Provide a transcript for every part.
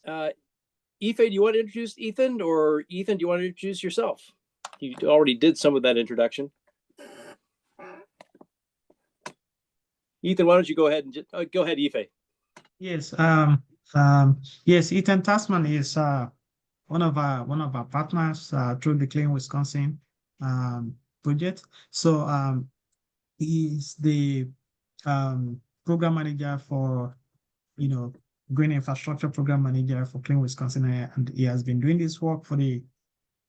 Ife, do you want to introduce Ethan, or Ethan, do you want to introduce yourself? You already did some of that introduction. Ethan, why don't you go ahead and just go ahead, Ife. Yes. Yes. Ethan Tasman is one of our partners through the Clean Wisconsin project. So he's the program manager for green infrastructure program manager for Clean Wisconsin, and he has been doing this work for the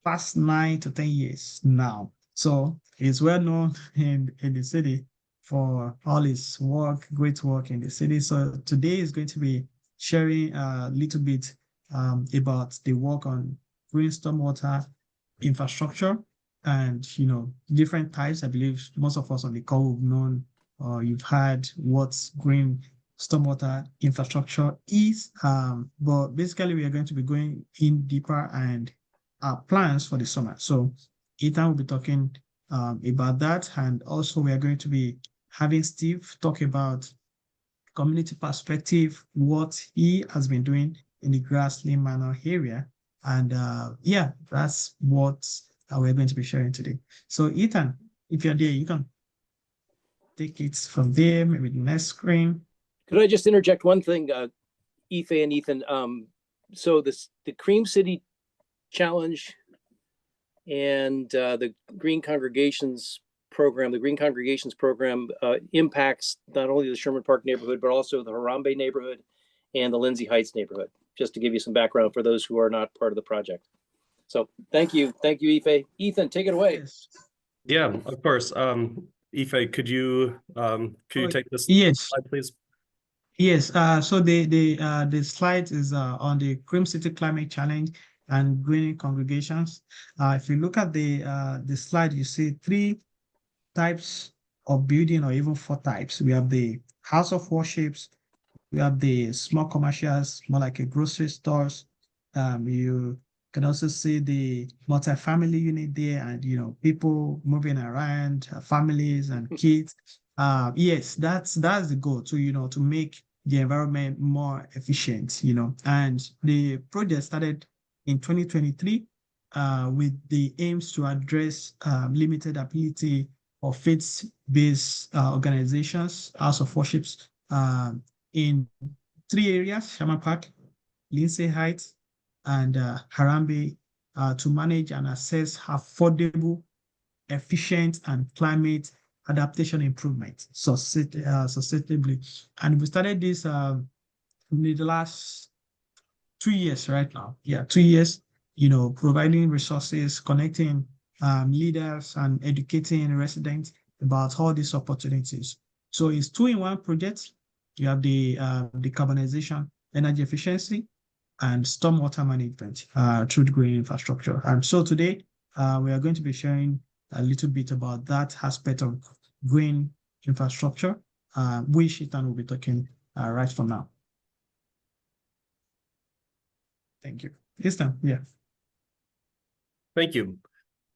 past 9 to 10 years now. So he's well known in the city for all his work, great work in the city. So today is going to be sharing a little bit about the work on green stormwater infrastructure and different types. I believe most of us on the call have known or you've heard what green stormwater infrastructure is. But basically we are going to be going in deeper and our plans for the summer. So Ethan will be talking about that. And also we are going to be having Steve talk about community perspective, what he has been doing in the Grassley Manor area. And yeah, that's what we're going to be sharing today. So Ethan, if you're there, you can take it from there, maybe the next screen. Could I just interject one thing, Ife and Ethan? So the Cream City Challenge and the Green Congregations program impacts not only the Sherman Park neighborhood, but also the Harambe neighborhood and the Lindsay Heights neighborhood, just to give you some background for those who are not part of the project. So thank you, Ife. Ethan, take it away. Yes. Yeah, of course. Ife, could you take this slide, please? Yes. So the slide is on the Cream City Climate Challenge and greening congregations. If you look at the slide, you see 3 types of building, or even 4 types. We have the house of worships, we have the small commercials, more like a grocery stores. You can also see the multi-family unit there, and people moving around, families and kids. Yes, that's the goal to make the environment more efficient. And the project started in 2023 with the aims to address limited ability of faith-based organizations, house of worships, in 3 areas: Sherman Park, Lindsay Heights, and Harambe, to manage and assess affordable, efficient, and climate adaptation improvement sustainably. And we started this in the last 2 years right now. Yeah, 2 years, providing resources, connecting leaders, and educating residents about all these opportunities. So it's 2-in-1 project. You have the decarbonization, energy efficiency, and stormwater management through the green infrastructure. And so today we are going to be sharing a little bit about that aspect of green infrastructure, which Ethan will be talking right from now. Thank you. Ethan, yeah. Thank you.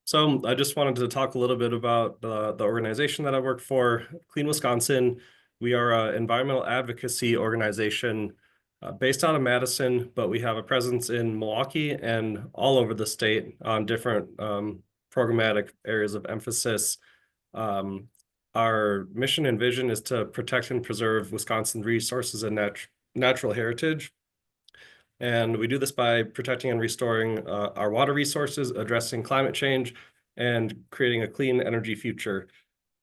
So I just wanted to talk a little bit about the organization that I work for, Clean Wisconsin. We are an environmental advocacy organization based out of Madison, but we have a presence in Milwaukee and all over the state on different programmatic areas of emphasis. Our mission and vision is to protect and preserve Wisconsin resources and natural heritage. And we do this by protecting and restoring our water resources, addressing climate change, and creating a clean energy future.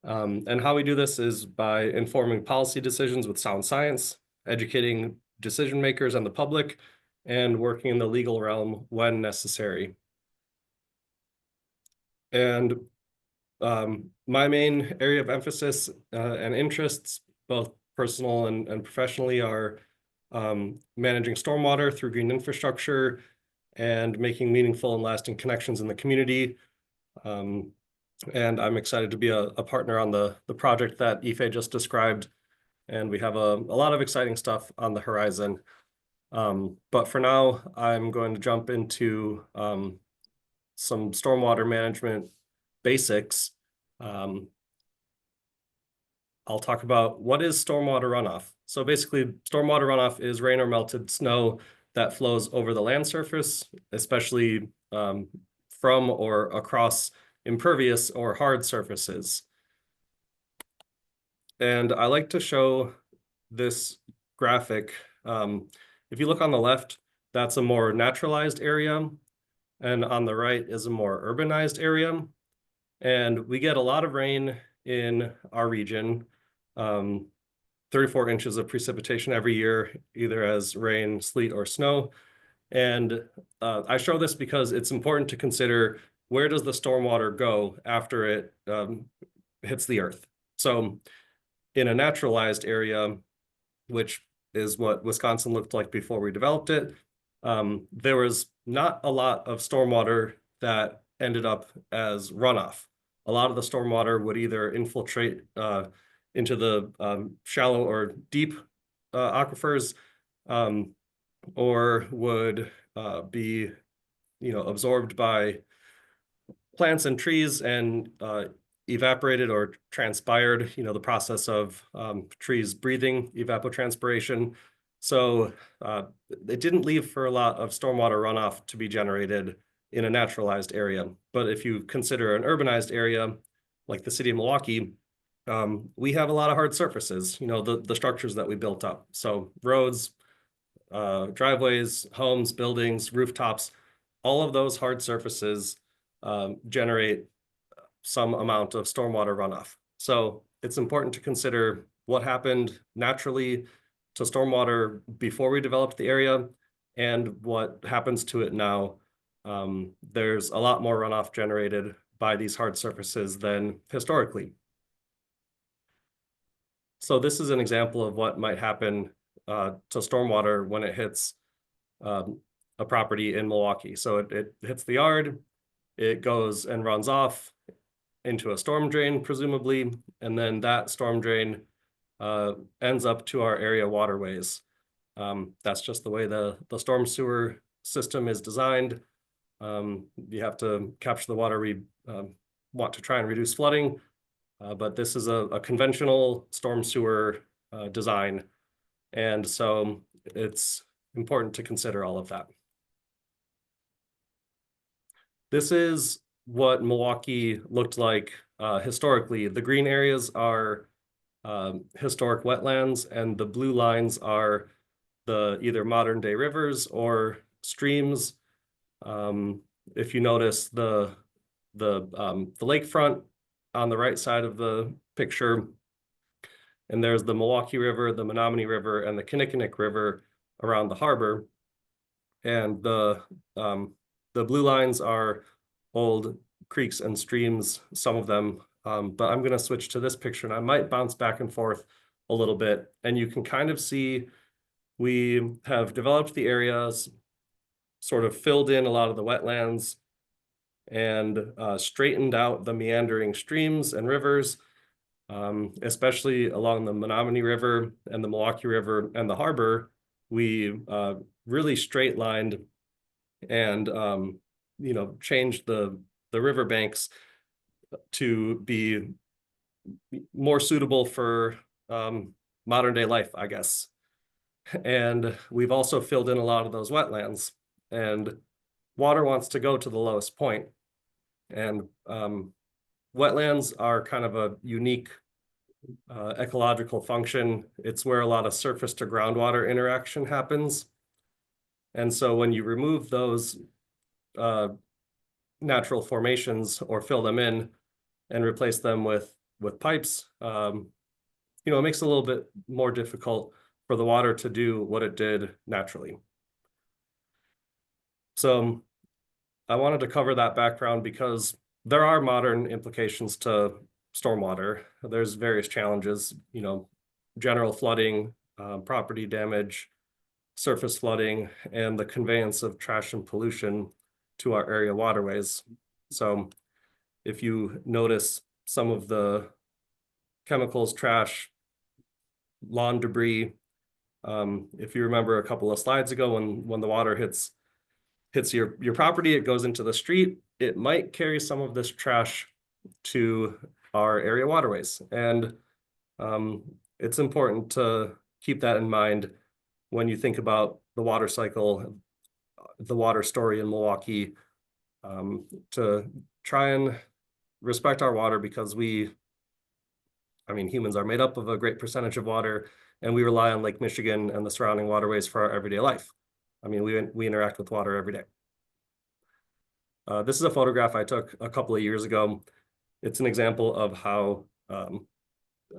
And how we do this is by informing policy decisions with sound science, educating decision makers and the public, and working in the legal realm when necessary. And my main area of emphasis and interests, both personal and professionally, are managing stormwater through green infrastructure and making meaningful and lasting connections in the community. And I'm excited to be a partner on the project that Ife just described. And we have a lot of exciting stuff on the horizon. But for now, I'm going to jump into some stormwater management basics. I'll talk about what is stormwater runoff. So basically, stormwater runoff is rain or melted snow that flows over the land surface, especially from or across impervious or hard surfaces. And I like to show this graphic. If you look on the left, that's a more naturalized area, and on the right is a more urbanized area. And we get a lot of rain in our region, 34 inches of precipitation every year, either as rain, sleet, or snow. And I show this because it's important to consider, where does the stormwater go after it hits the earth? So in a naturalized area, which is what Wisconsin looked like before we developed it, there was not a lot of stormwater that ended up as runoff. A lot of the stormwater would either infiltrate into the shallow or deep aquifers, or would be, absorbed by plants and trees and evaporated or transpired, the process of trees breathing, evapotranspiration. So it didn't leave for a lot of stormwater runoff to be generated in a naturalized area. But if you consider an urbanized area, like the city of Milwaukee, we have a lot of hard surfaces, the structures that we built up. So roads, driveways, homes, buildings, rooftops, all of those hard surfaces generate some amount of stormwater runoff. So it's important to consider what happened naturally to stormwater before we developed the area and what happens to it now. There's a lot more runoff generated by these hard surfaces than historically. So this is an example of what might happen to stormwater when it hits a property in Milwaukee. So it hits the yard, it goes and runs off into a storm drain, presumably, and then that storm drain ends up to our area waterways. That's just the way the storm sewer system is designed. You have to capture the water. We want to try and reduce flooding, but this is a conventional storm sewer design. And so it's important to consider all of that. This is what Milwaukee looked like historically. The green areas are historic wetlands, and the blue lines are the either modern day rivers or streams. If you notice the lakefront on the right side of the picture, and there's the Milwaukee River, the Menominee River, and the Kinnickinnick River around the harbor. And the blue lines are old creeks and streams, some of them. But I'm going to switch to this picture, and I might bounce back and forth a little bit. And you can kind of see we have developed the areas, sort of filled in a lot of the wetlands, and straightened out the meandering streams and rivers, especially along the Menominee River and the Milwaukee River and the harbor. We really straight lined and changed the riverbanks to be more suitable for modern day life, I guess. And we've also filled in a lot of those wetlands, and water wants to go to the lowest point. And wetlands are kind of a unique ecological function. It's where a lot of surface to groundwater interaction happens. And so when you remove those natural formations or fill them in and replace them with pipes, it makes it a little bit more difficult for the water to do what it did naturally. So I wanted to cover that background because there are modern implications to stormwater. There's various challenges, general flooding, property damage, surface flooding, and the conveyance of trash and pollution to our area waterways. So if you notice some of the chemicals, trash, lawn debris, if you remember a couple of slides ago, when the water hits your property, it goes into the street, it might carry some of this trash to our area waterways. And it's important to keep that in mind when you think about the water cycle, the water story in Milwaukee, to try and respect our water, because humans are made up of a great percentage of water, and we rely on Lake Michigan and the surrounding waterways for our everyday life. We interact with water every day. This is a photograph I took a couple of years ago. It's an example of how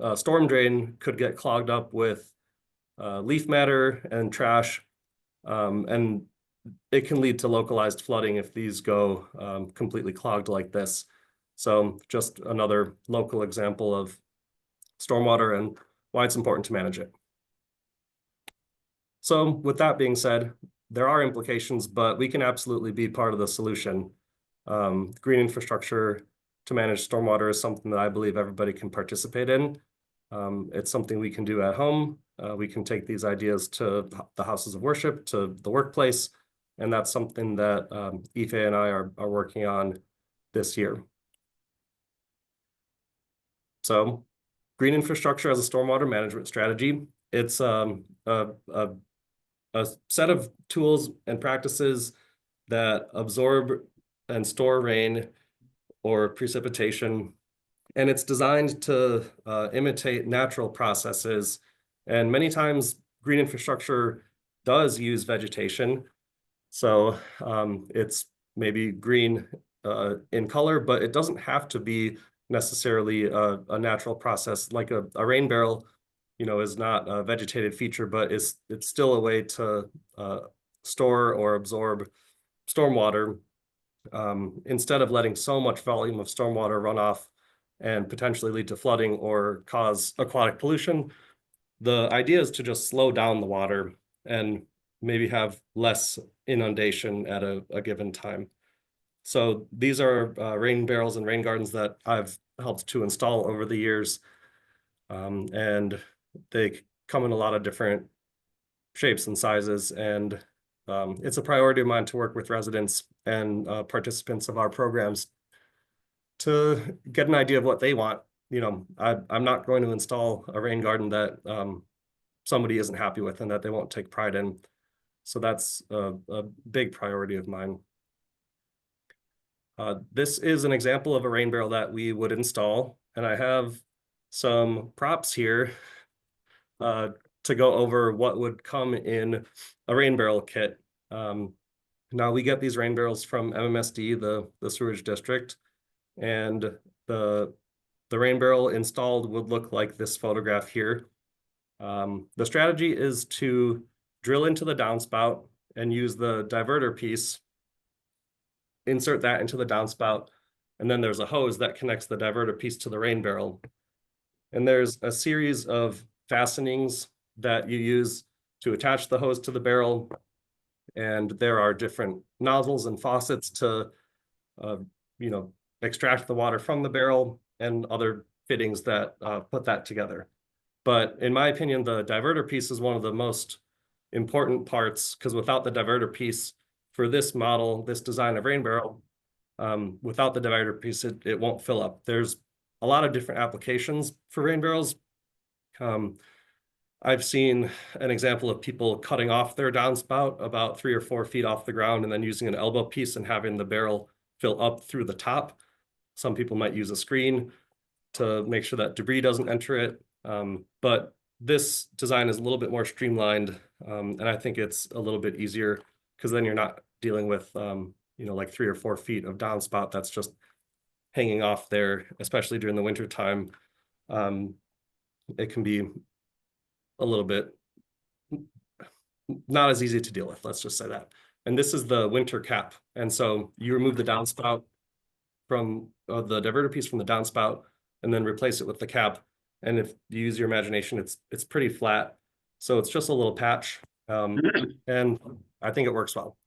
a storm drain could get clogged up with leaf matter and trash, and it can lead to localized flooding if these go completely clogged like this. So just another local example of stormwater and why it's important to manage it. So with that being said, there are implications, but we can absolutely be part of the solution. Green infrastructure to manage stormwater is something that I believe everybody can participate in. It's something we can do at home. We can take these ideas to the houses of worship, to the workplace, and that's something that Ife and I are working on this year. So green infrastructure as a stormwater management strategy, it's a set of tools and practices that absorb and store rain or precipitation, and it's designed to imitate natural processes. And many times green infrastructure does use vegetation. So it's maybe green in color, but it doesn't have to be necessarily a natural process. Like a rain barrel, is not a vegetated feature, but it's still a way to store or absorb stormwater, instead of letting so much volume of stormwater run off and potentially lead to flooding or cause aquatic pollution. The idea is to just slow down the water and maybe have less inundation at a given time. So these are rain barrels and rain gardens that I've helped to install over the years. And they come in a lot of different shapes and sizes. And it's a priority of mine to work with residents and participants of our programs to get an idea of what they want. I'm not going to install a rain garden that somebody isn't happy with and that they won't take pride in. So that's a big priority of mine. This is an example of a rain barrel that we would install, and I have some props here to go over what would come in a rain barrel kit. Now we get these rain barrels from MMSD, the sewage district, and the rain barrel installed would look like this photograph here. The strategy is to drill into the downspout and use the diverter piece, insert that into the downspout, and then there's a hose that connects the diverter piece to the rain barrel. And there's a series of fastenings that you use to attach the hose to the barrel. And there are different nozzles and faucets to, extract the water from the barrel, and other fittings that put that together. But in my opinion, the diverter piece is one of the most important parts, because without the diverter piece for this model, this design of rain barrel, without the diverter piece, it won't fill up. There's a lot of different applications for rain barrels. I've seen an example of people cutting off their downspout about 3 or 4 feet off the ground and then using an elbow piece and having the barrel fill up through the top. Some people might use a screen to make sure that debris doesn't enter it. But this design is a little bit more streamlined, and I think it's a little bit easier, because then you're not dealing with, like 3 or 4 feet of downspout that's just hanging off there, especially during the winter time. It can be a little bit not as easy to deal with, let's just say that. And this is the winter cap. And so you remove the downspout from the diverter piece from the downspout and then replace it with the cap. And if you use your imagination, it's pretty flat. So it's just a little patch. And I think it works well.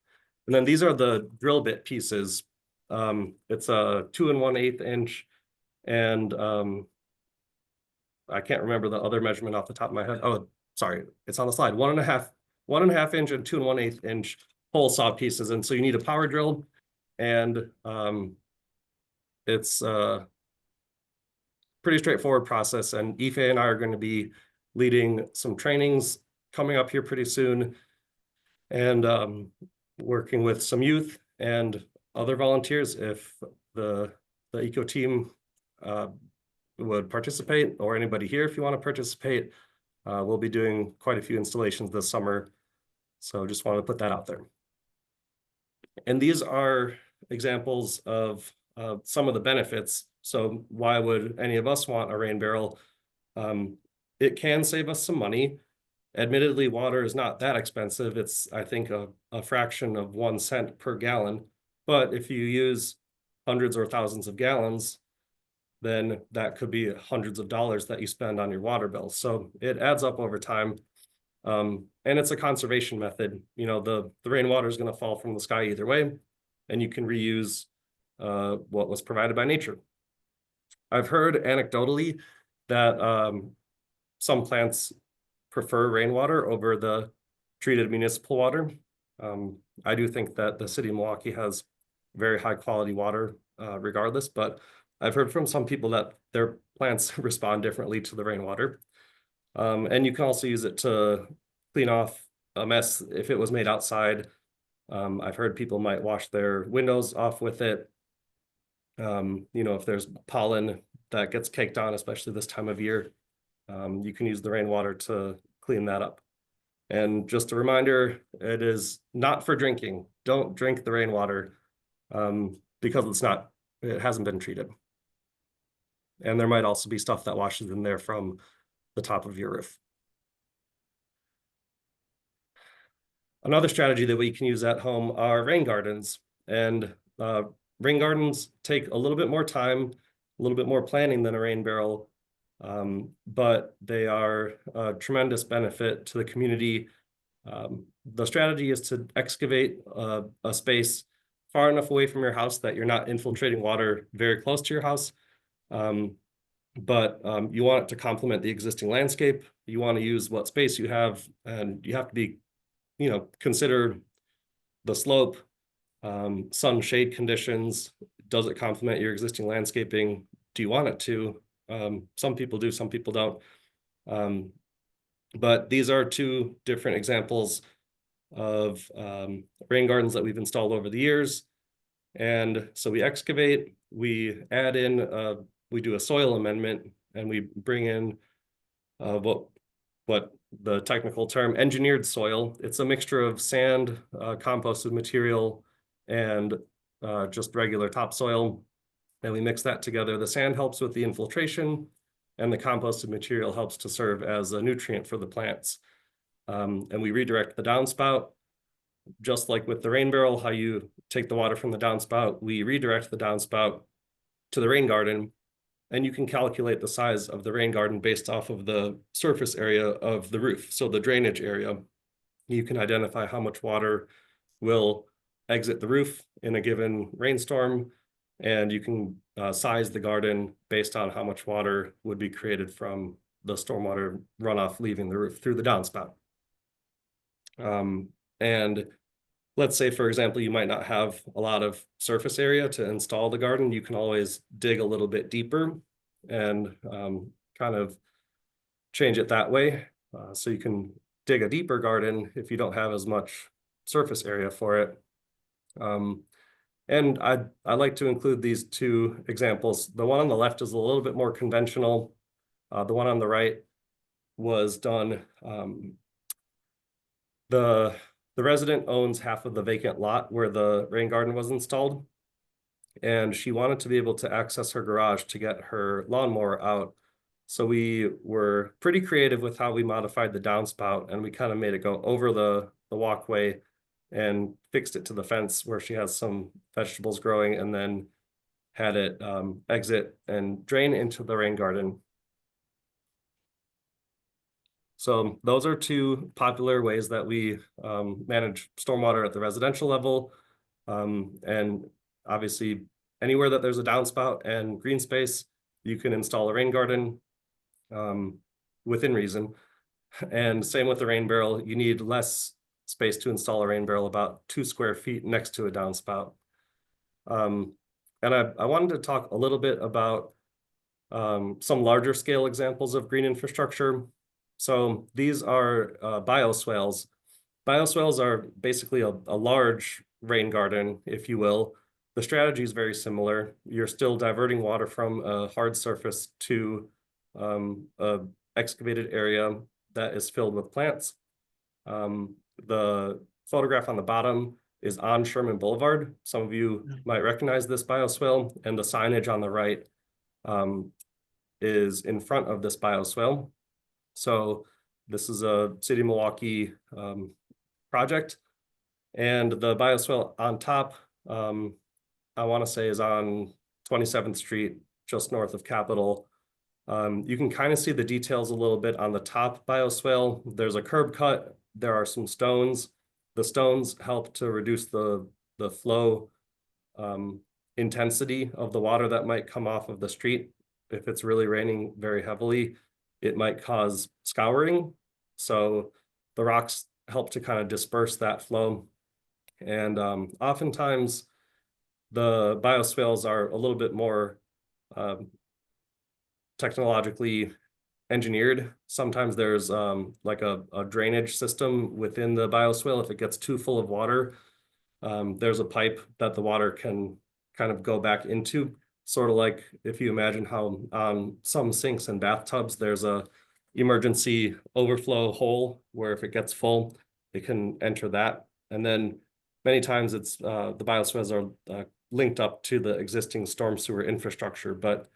And then these are the drill bit pieces. It's a 2 1/8 inch, and I can't remember the other measurement off the top of my head. Oh, sorry, it's on the slide. 1.5 inch and 2 1/8 inch hole saw pieces. And so you need a power drill, and it's a pretty straightforward process. And Ife and I are going to be leading some trainings coming up here pretty soon. and working with some youth and other volunteers, if the eco team would participate, or anybody here if you want to participate, we'll be doing quite a few installations this summer. So just want to put that out there. And these are examples of some of the benefits. So why would any of us want a rain barrel? It can save us some money. Admittedly, water is not that expensive. It's, I think, a fraction of 1 cent per gallon. But if you use hundreds or thousands of gallons, then that could be hundreds of dollars that you spend on your water bill. So it adds up over time. And it's a conservation method. You know, the rainwater is going to fall from the sky either way, and you can reuse what was provided by nature. I've heard anecdotally that some plants prefer rainwater over the treated municipal water. I do think that the city of Milwaukee has very high quality water regardless, but I've heard from some people that their plants respond differently to the rainwater. And you can also use it to clean off a mess if it was made outside. I've heard people might wash their windows off with it. You know, if there's pollen that gets caked on, especially this time of year, you can use the rainwater to clean that up. And just a reminder, it is not for drinking. Don't drink the rainwater because it hasn't been treated. And there might also be stuff that washes in there from the top of your roof. Another strategy that we can use at home are rain gardens. And rain gardens take a little bit more time, a little bit more planning than a rain barrel, but they are a tremendous benefit to the community. The strategy is to excavate a space far enough away from your house that you're not infiltrating water very close to your house. But you want it to complement the existing landscape. You want to use what space you have, and you have to be, you know, consider the slope, sun shade conditions. Does it complement your existing landscaping? Do you want it to? Some people do, some people don't. But these are two different examples of rain gardens that we've installed over the years. And so we excavate, we add in, we do a soil amendment, and we bring in what the technical term engineered soil. It's a mixture of sand, composted material, and just regular topsoil. And we mix that together. The sand helps with the infiltration, and the composted material helps to serve as a nutrient for the plants. And we redirect the downspout. Just like with the rain barrel, how you take the water from the downspout, we redirect the downspout to the rain garden, and you can calculate the size of the rain garden based off of the surface area of the roof. So the drainage area, you can identify how much water will exit the roof in a given rainstorm, and you can size the garden based on how much water would be created from the stormwater runoff leaving the roof through the downspout. And let's say, for example, you might not have a lot of surface area to install the garden. You can always dig a little bit deeper and kind of change it that way. So you can dig a deeper garden if you don't have as much surface area for it. And I like to include these two examples. The one on the left is a little bit more conventional. The one on the right was done. The resident owns half of the vacant lot where the rain garden was installed, and she wanted to be able to access her garage to get her lawnmower out. So we were pretty creative with how we modified the downspout, and we kind of made it go over the walkway and fixed it to the fence where she has some vegetables growing, and then had it exit and drain into the rain garden. So those are two popular ways that we manage stormwater at the residential level. And obviously, anywhere that there's a downspout and green space, you can install a rain garden within reason. And same with the rain barrel, you need less space to install a rain barrel, about 2 square feet next to a downspout. And I wanted to talk a little bit about some larger scale examples of green infrastructure. So these are bioswales, bioswales are basically a large rain garden, if you will. The strategy is very similar. You're still diverting water from a hard surface to a excavated area that is filled with plants. The photograph on the bottom is on Sherman Boulevard. Some of you might recognize this bioswale, and the signage on the right is in front of this bioswale. So this is a City of Milwaukee project, and the bioswale on top, I want to say, is on 27th Street, just north of Capitol. You can kind of see the details a little bit on the top bioswale. There's a curb cut. There are some stones. The stones help to reduce the flow intensity of the water that might come off of the street. If it's really raining very heavily, it might cause scouring. So the rocks help to kind of disperse that flow. And oftentimes the bioswales are a little bit more technologically engineered. Sometimes there's like a drainage system within the bioswale. If it gets too full of water, there's a pipe that the water can kind of go back into, sort of like if you imagine how on some sinks and bathtubs, there's a emergency overflow hole where if it gets full, it can enter that. And then many times it's the bioswales are linked up to the existing storm sewer infrastructure, but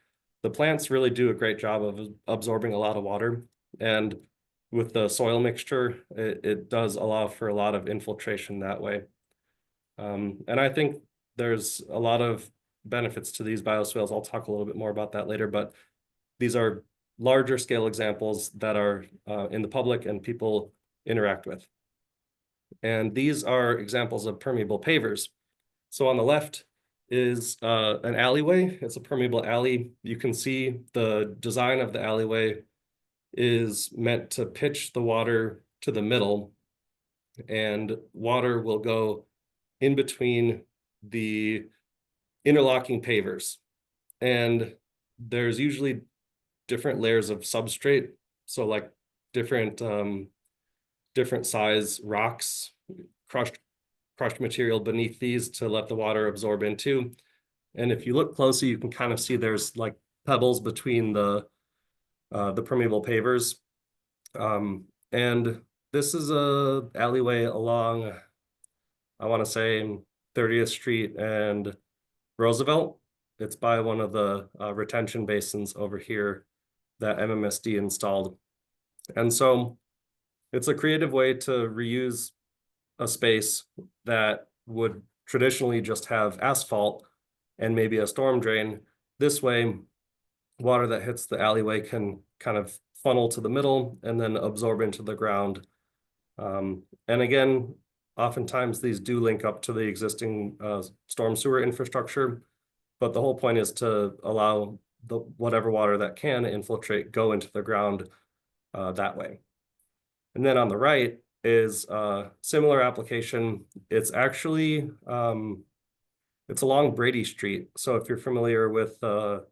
the plants really do a great job of absorbing a lot of water. And with the soil mixture, it does allow for a lot of infiltration that way. And I think there's a lot of benefits to these bioswales. I'll talk a little bit more about that later, but these are larger scale examples that are in the public and people interact with. And these are examples of permeable pavers. So on the left is an alleyway. It's a permeable alley. You can see the design of the alleyway is meant to pitch the water to the middle, and water will go in between the interlocking pavers. And there's usually different layers of substrate. So like different size rocks, crushed material beneath these to let the water absorb into. And if you look closely, you can kind of see there's like pebbles between the permeable pavers. And this is a alleyway along, I want to say, 30th Street and Roosevelt. It's by one of the retention basins over here that MMSD installed. And so it's a creative way to reuse a space that would traditionally just have asphalt and maybe a storm drain. This way, water that hits the alleyway can kind of funnel to the middle and then absorb into the ground. And again, oftentimes these do link up to the existing storm sewer infrastructure, but the whole point is to allow the whatever water that can infiltrate go into the ground that way. And then on the right is a similar application. It's actually it's along Brady Street. So if you're familiar with the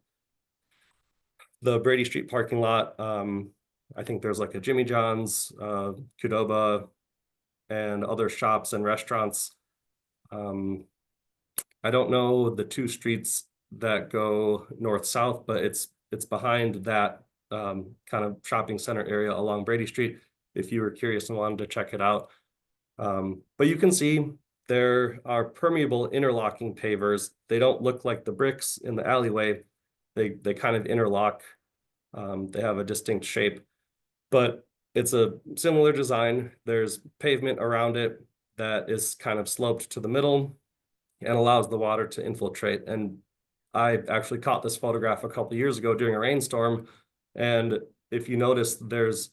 Brady Street parking lot, I think there's like a Jimmy John's, Qdoba, and other shops and restaurants. I don't know the two streets that go north-south, but it's behind that kind of shopping center area along Brady Street, if you were curious and wanted to check it out. But you can see there are permeable interlocking pavers. They don't look like the bricks in the alleyway. They kind of interlock. They have a distinct shape, but it's a similar design. There's pavement around it that is kind of sloped to the middle and allows the water to infiltrate. And I actually caught this photograph a couple of years ago during a rainstorm. And if you notice, there's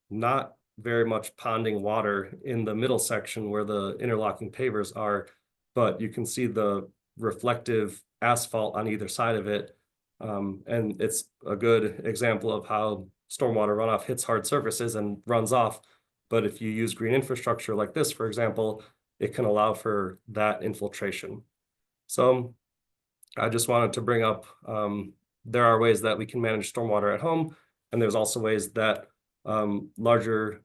not very much ponding water in the middle section where the interlocking pavers are, but you can see the reflective asphalt on either side of it. And it's a good example of how stormwater runoff hits hard surfaces and runs off. But if you use green infrastructure like this, for example, it can allow for that infiltration. So I just wanted to bring up, there are ways that we can manage stormwater at home, and there's also ways that larger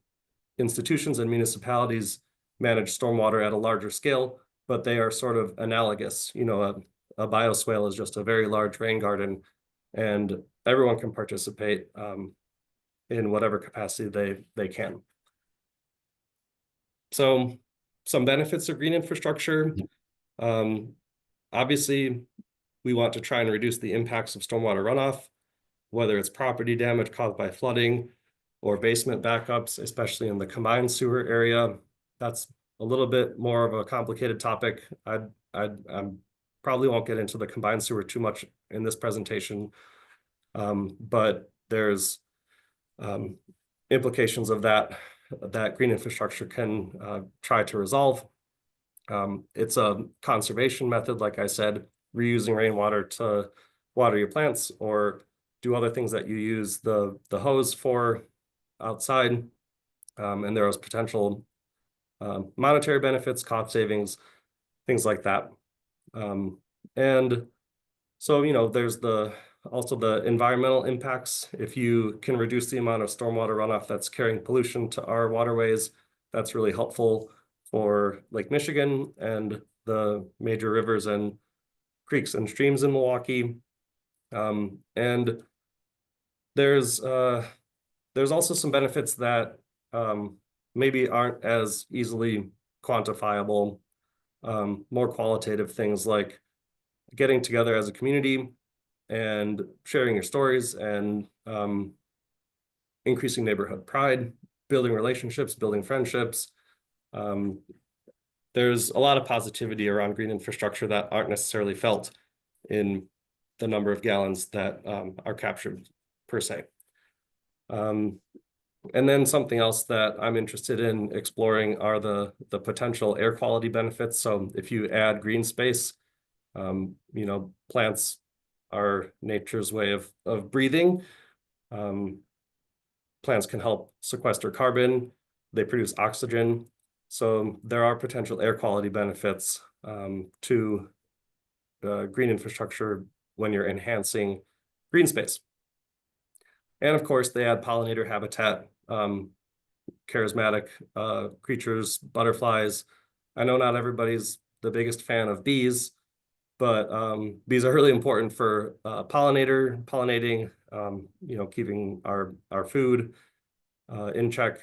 institutions and municipalities manage stormwater at a larger scale, but they are sort of analogous. You know, a bioswale is just a very large rain garden, and everyone can participate in whatever capacity they can. So some benefits of green infrastructure. Obviously, we want to try and reduce the impacts of stormwater runoff, whether it's property damage caused by flooding or basement backups, especially in the combined sewer area. That's a little bit more of a complicated topic. I probably won't get into the combined sewer too much in this presentation, but there's implications of that green infrastructure can try to resolve. It's a conservation method, like I said, reusing rainwater to water your plants or do other things that you use the hose for outside. And there is potential monetary benefits, cost savings, things like that. And so, you know, there's also the environmental impacts. If you can reduce the amount of stormwater runoff that's carrying pollution to our waterways, that's really helpful for Lake Michigan and the major rivers and creeks and streams in Milwaukee. And there's also some benefits that maybe aren't as easily quantifiable, more qualitative things like getting together as a community and sharing your stories and increasing neighborhood pride, building relationships, building friendships. There's a lot of positivity around green infrastructure that aren't necessarily felt in the number of gallons that are captured per se. And then something else that I'm interested in exploring are the potential air quality benefits. So if you add green space, you know, plants are nature's way of breathing. Plants can help sequester carbon. They produce oxygen. So there are potential air quality benefits to green infrastructure when you're enhancing green space. And of course, they add pollinator habitat, charismatic creatures, butterflies. I know not everybody's the biggest fan of bees, but bees are really important for pollinating, you know, keeping our food in check.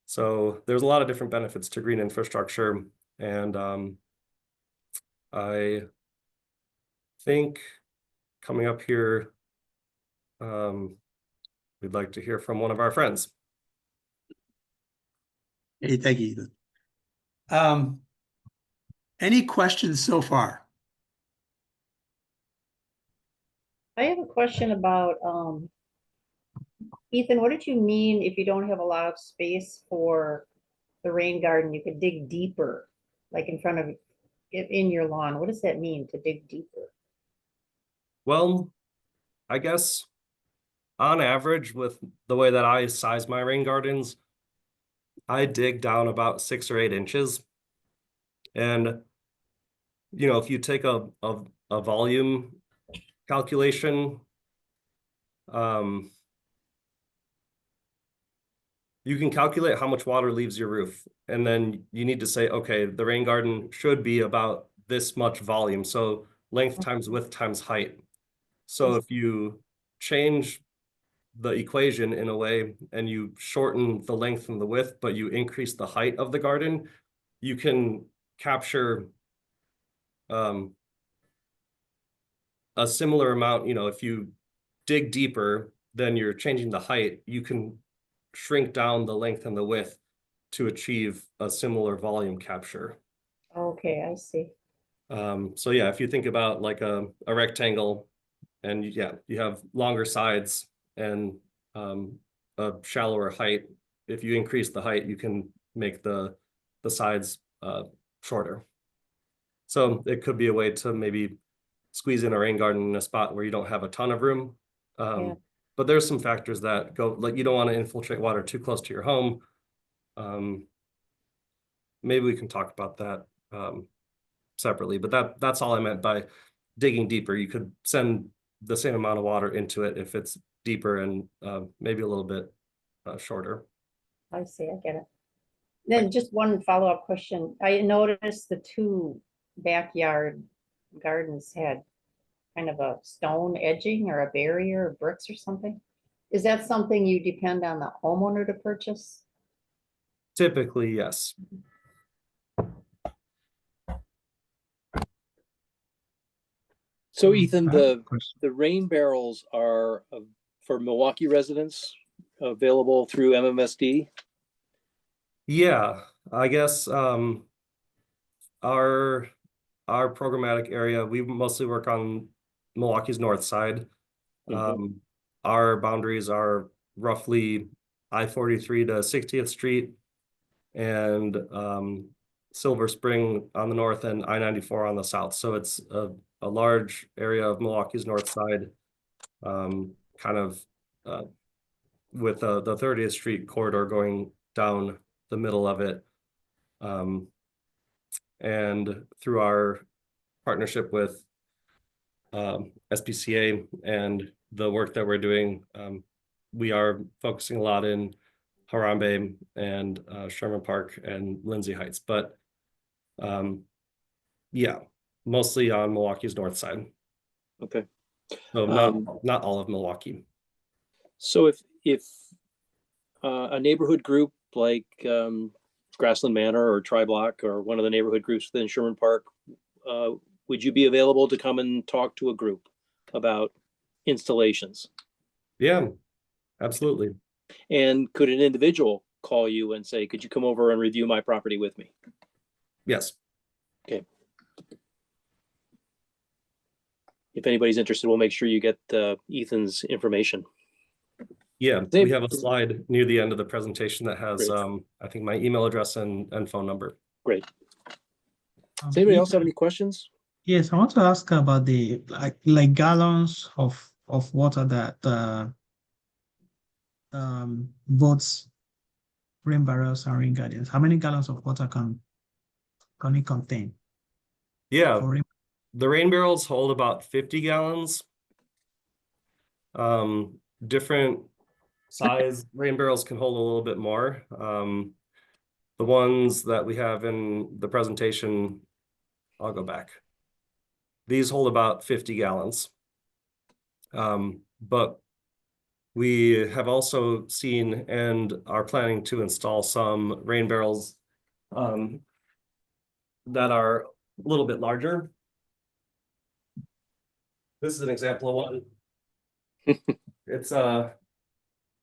So there's a lot of different benefits to green infrastructure. And I think coming up here, we'd like to hear from one of our friends. Hey, thank you, Ethan. Any questions so far? I have a question about, Ethan, what did you mean if you don't have a lot of space for the rain garden, you could dig deeper, like in front of it in your lawn? What does that mean, to dig deeper? Well, I guess on average, with the way that I size my rain gardens, I dig down about 6 or 8 inches. And, you know, if you take a volume calculation, you can calculate how much water leaves your roof. And then you need to say, okay, the rain garden should be about this much volume. So length times width times height. So if you change the equation in a way and you shorten the length and the width, but you increase the height of the garden, you can capture a similar amount. You know, if you dig deeper, then you're changing the height, you can shrink down the length and the width to achieve a similar volume capture. Okay, I see. So yeah, if you think about like a rectangle, and yeah, you have longer sides and a shallower height. If you increase the height, you can make the sides shorter. So it could be a way to maybe squeeze in a rain garden in a spot where you don't have a ton of room. Yeah. But there's some factors that go, like, you don't want to infiltrate water too close to your home. Maybe we can talk about that separately, but that's all I meant by digging deeper. You could send the same amount of water into it if it's deeper and maybe a little bit shorter. I see, I get it. Then just one follow-up question. I noticed the two backyard gardens had kind of a stone edging or a barrier or bricks or something. Is that something you depend on the homeowner to purchase? Typically, yes. So Ethan, I have a the question. rain barrels are for Milwaukee residents available through MMSD. Yeah, I guess our programmatic area, we mostly work on Milwaukee's north side. Mhm. Our boundaries are roughly I-43 to 60th Street and Silver Spring on the north and I-94 on the south. So it's a large area of Milwaukee's north side, kind of with the 30th Street corridor going down the middle of it. And through our partnership with SPCA and the work that we're doing, we are focusing a lot in Harambe and Sherman Park and Lindsay Heights, but yeah, mostly on Milwaukee's north side. Okay. So not all of Milwaukee. So if a neighborhood group like Grassland Manor or Tri-Block or one of the neighborhood groups within Sherman Park, would you be available to come and talk to a group about installations? Yeah, absolutely. And could an individual call you and say, could you come over and review my property with me? Yes. Okay. If anybody's interested, we'll make sure you get Ethan's information. Yeah, Same. we have a slide near the end of the presentation that has, Great. I think, my email address and phone number. Great. Does anybody else have any questions? Yes, I want to ask about the like gallons of water that both rain barrels and rain gardens. How many gallons of water can it contain? Yeah, For rain? the rain barrels hold about 50 gallons. Different size rain barrels can hold a little bit more. The ones that we have in the presentation, I'll go back. These hold about 50 gallons. But we have also seen and are planning to install some rain barrels that are a little bit larger. This is an example of one. It's a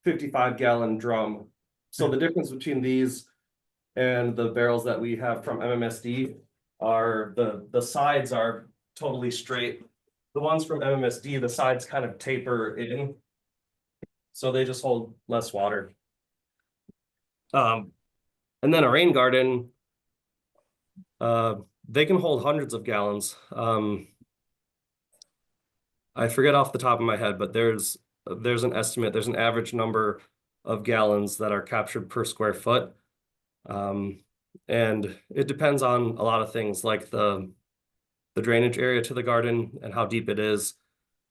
55-gallon drum. So the difference between these and the barrels that we have from MMSD are the sides are totally straight. The ones from MMSD, the sides kind of taper in, so they just hold less water. And then a rain garden, they can hold hundreds of gallons. I forget off the top of my head, but there's an estimate, there's an average number of gallons that are captured per square foot. And it depends on a lot of things like the drainage area to the garden and how deep it is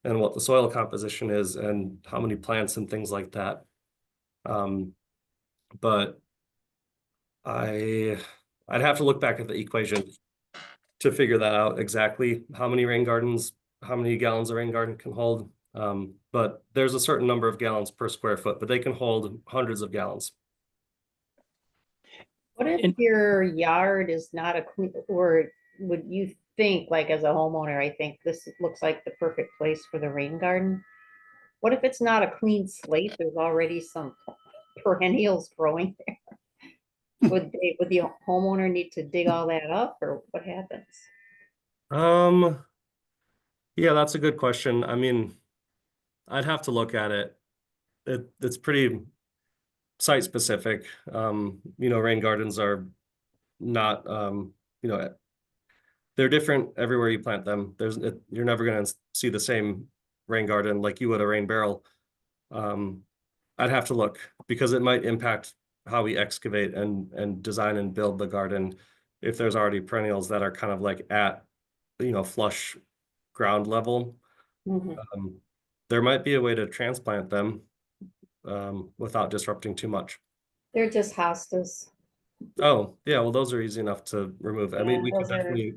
and what the soil composition is and how many plants and things like that. But I'd have to look back at the equation to figure that out exactly how many gallons a rain garden can hold. But there's a certain number of gallons per square foot, but they can hold hundreds of gallons. What if your yard is not a clean, or would you think, like as a homeowner, I think this looks like the perfect place for the rain garden? What if it's not a clean slate? There's already some perennials growing there. Would the homeowner need to dig all that up, or what happens? Yeah, that's a good question. I mean, I'd have to look at it. It's pretty site specific. Rain gardens are not, they're different everywhere you plant them. You're never going to see the same rain garden like you would a rain barrel. I'd have to look because it might impact how we excavate and design and build the garden if there's already perennials that are kind of like at, flush ground level. There might be a way to transplant them without disrupting too much. They're just hostas. Oh, yeah, well, those are easy enough to remove. I mean, Yeah, we could those are- definitely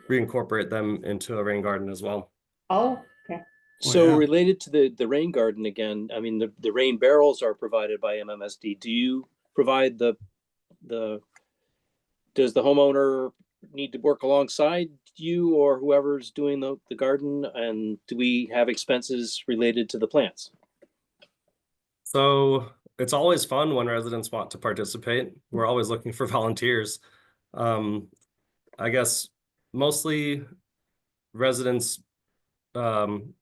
reincorporate them into a rain garden as well. Oh, okay. So yeah. related to the rain garden again, I mean, the rain barrels are provided by MMSD. Do you provide does the homeowner need to work alongside you or whoever's doing the garden? And do we have expenses related to the plants? So it's always fun when residents want to participate. We're always looking for volunteers. I guess mostly residents don't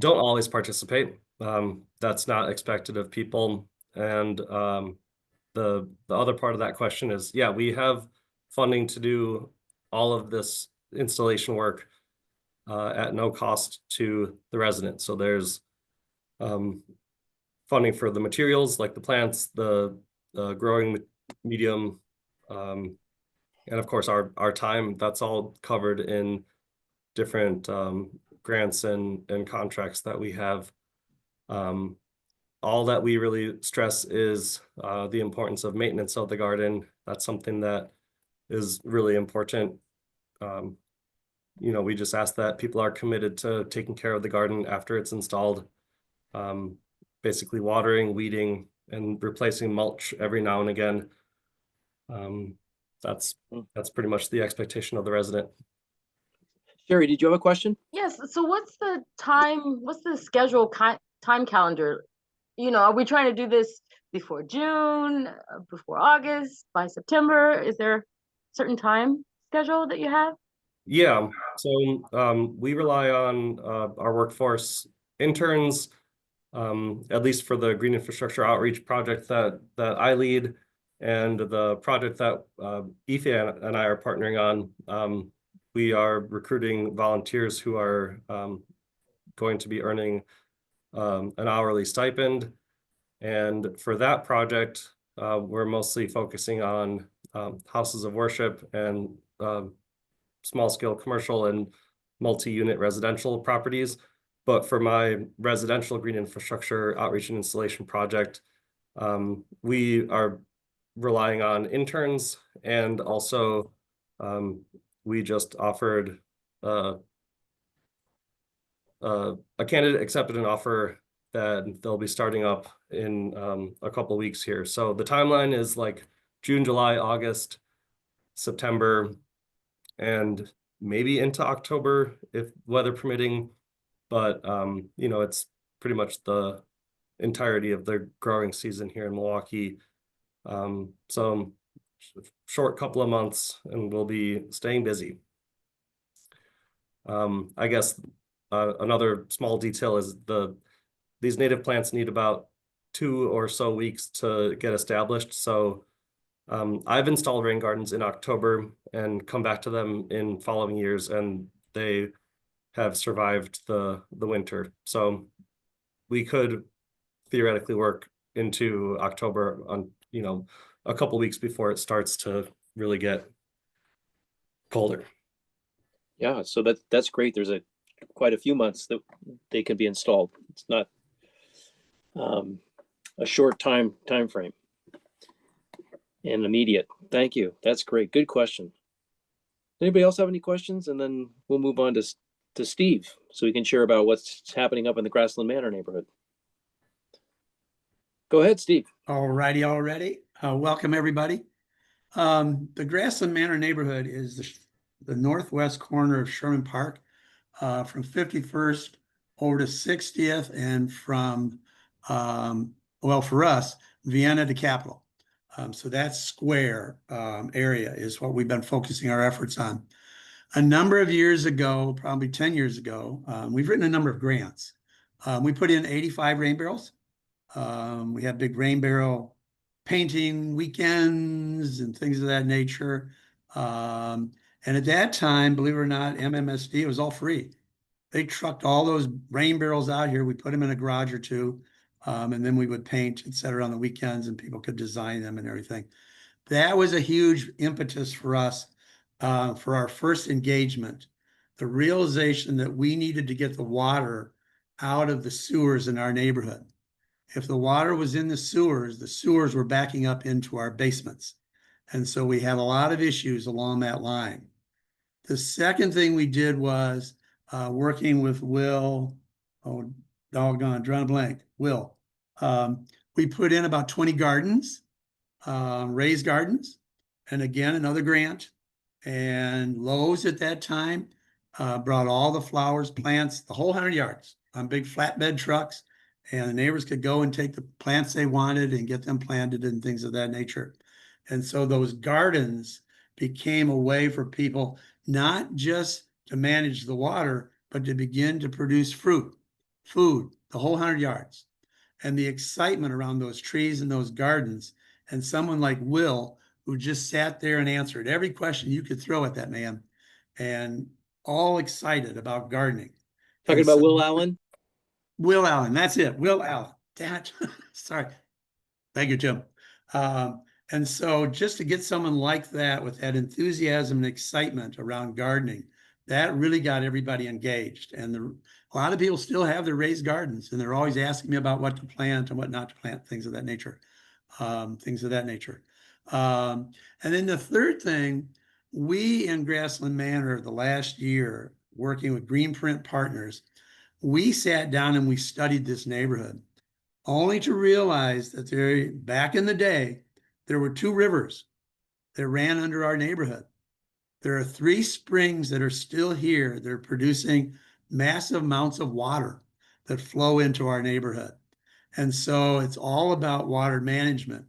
always participate. That's not expected of people. And the other part of that question is, yeah, we have funding to do all of this installation work at no cost to the resident. So there's funding for the materials like the plants, the growing medium, and of course our time. That's all covered in different grants and contracts that we have. All that we really stress is the importance of maintenance of the garden. That's something that is really important. We just ask that people are committed to taking care of the garden after it's installed. Basically watering, weeding, and replacing mulch every now and again. That's pretty much the expectation of the resident. Sherry, did you have a question? Yes, so what's the schedule time calendar? Are we trying to do this before June, before August, by September? Is there a certain time schedule that you have? Yeah, so we rely on our workforce interns, at least for the green infrastructure outreach project that I lead, and the project that EFA and I are partnering on. We are recruiting volunteers who are going to be earning an hourly stipend. And for that project, we're mostly focusing on houses of worship and small scale commercial and multi-unit residential properties. But for my residential green infrastructure outreach and installation project, we are relying on interns, and also we just offered a candidate accepted an offer that they'll be starting up in a couple of weeks here. So the timeline is like June, July, August, September, and maybe into October if weather permitting. But it's pretty much the entirety of the growing season here in Milwaukee. So short couple of months, and we'll be staying busy. I guess another small detail is these native plants need about 2 or so weeks to get established. So I've installed rain gardens in October and come back to them in following years, and they have survived the winter. So we could theoretically work into October on, a couple weeks before it starts to really get colder. Yeah, so that's great. There's quite a few months that they can be installed. It's not a short time frame and immediate. Thank you. That's great. Good question. Anybody else have any questions? And then we'll move on to Steve, so we can share about what's happening up in the Grassland Manor neighborhood. Go ahead, Steve. All righty, already. Welcome, everybody. The Grassland Manor neighborhood is the northwest corner of Sherman Park, from 51st over to 60th, and from, for us, Vienna to Capitol. So that square area is what we've been focusing our efforts on. A number of years ago, probably 10 years ago, we've written a number of grants. We put in 85 rain barrels. We have big rain barrel painting weekends and things of that nature. And at that time, believe it or not, MMSD, it was all free. They trucked all those rain barrels out here. We put them in a garage or two, and then we would paint, et cetera, on the weekends, and people could design them and everything. That was a huge impetus for us for our first engagement. The realization that we needed to get the water out of the sewers in our neighborhood. If the water was in the sewers were backing up into our basements. And so we had a lot of issues along that line. The second thing we did was working with Will, oh, doggone, drawing a blank, Will. We put in about 20 gardens, raised gardens, and again, another grant. And Lowe's at that time brought all the flowers, plants, the whole 100 yards on big flatbed trucks. And the neighbors could go and take the plants they wanted and get them planted and things of that nature. And so those gardens became a way for people not just to manage the water, but to begin to produce fruit, food, the whole 100 yards. And the excitement around those trees and those gardens, and someone like Will, who just sat there and answered every question you could throw at that man, and all excited about gardening. Talking about Will Allen? Will Allen, that's it, Will Allen. Sorry. Thank you, Jim. And so just to get someone like that with that enthusiasm and excitement around gardening, that really got everybody engaged. And a lot of people still have their raised gardens, and they're always asking me about what to plant and what not to plant, things of that nature. And then the third thing, we in Grassland Manor the last year, working with Greenprint Partners, we sat down and we studied this neighborhood, only to realize that back in the day, there were 2 rivers that ran under our neighborhood. There are 3 springs that are still here. They're producing massive amounts of water that flow into our neighborhood. And so it's all about water management.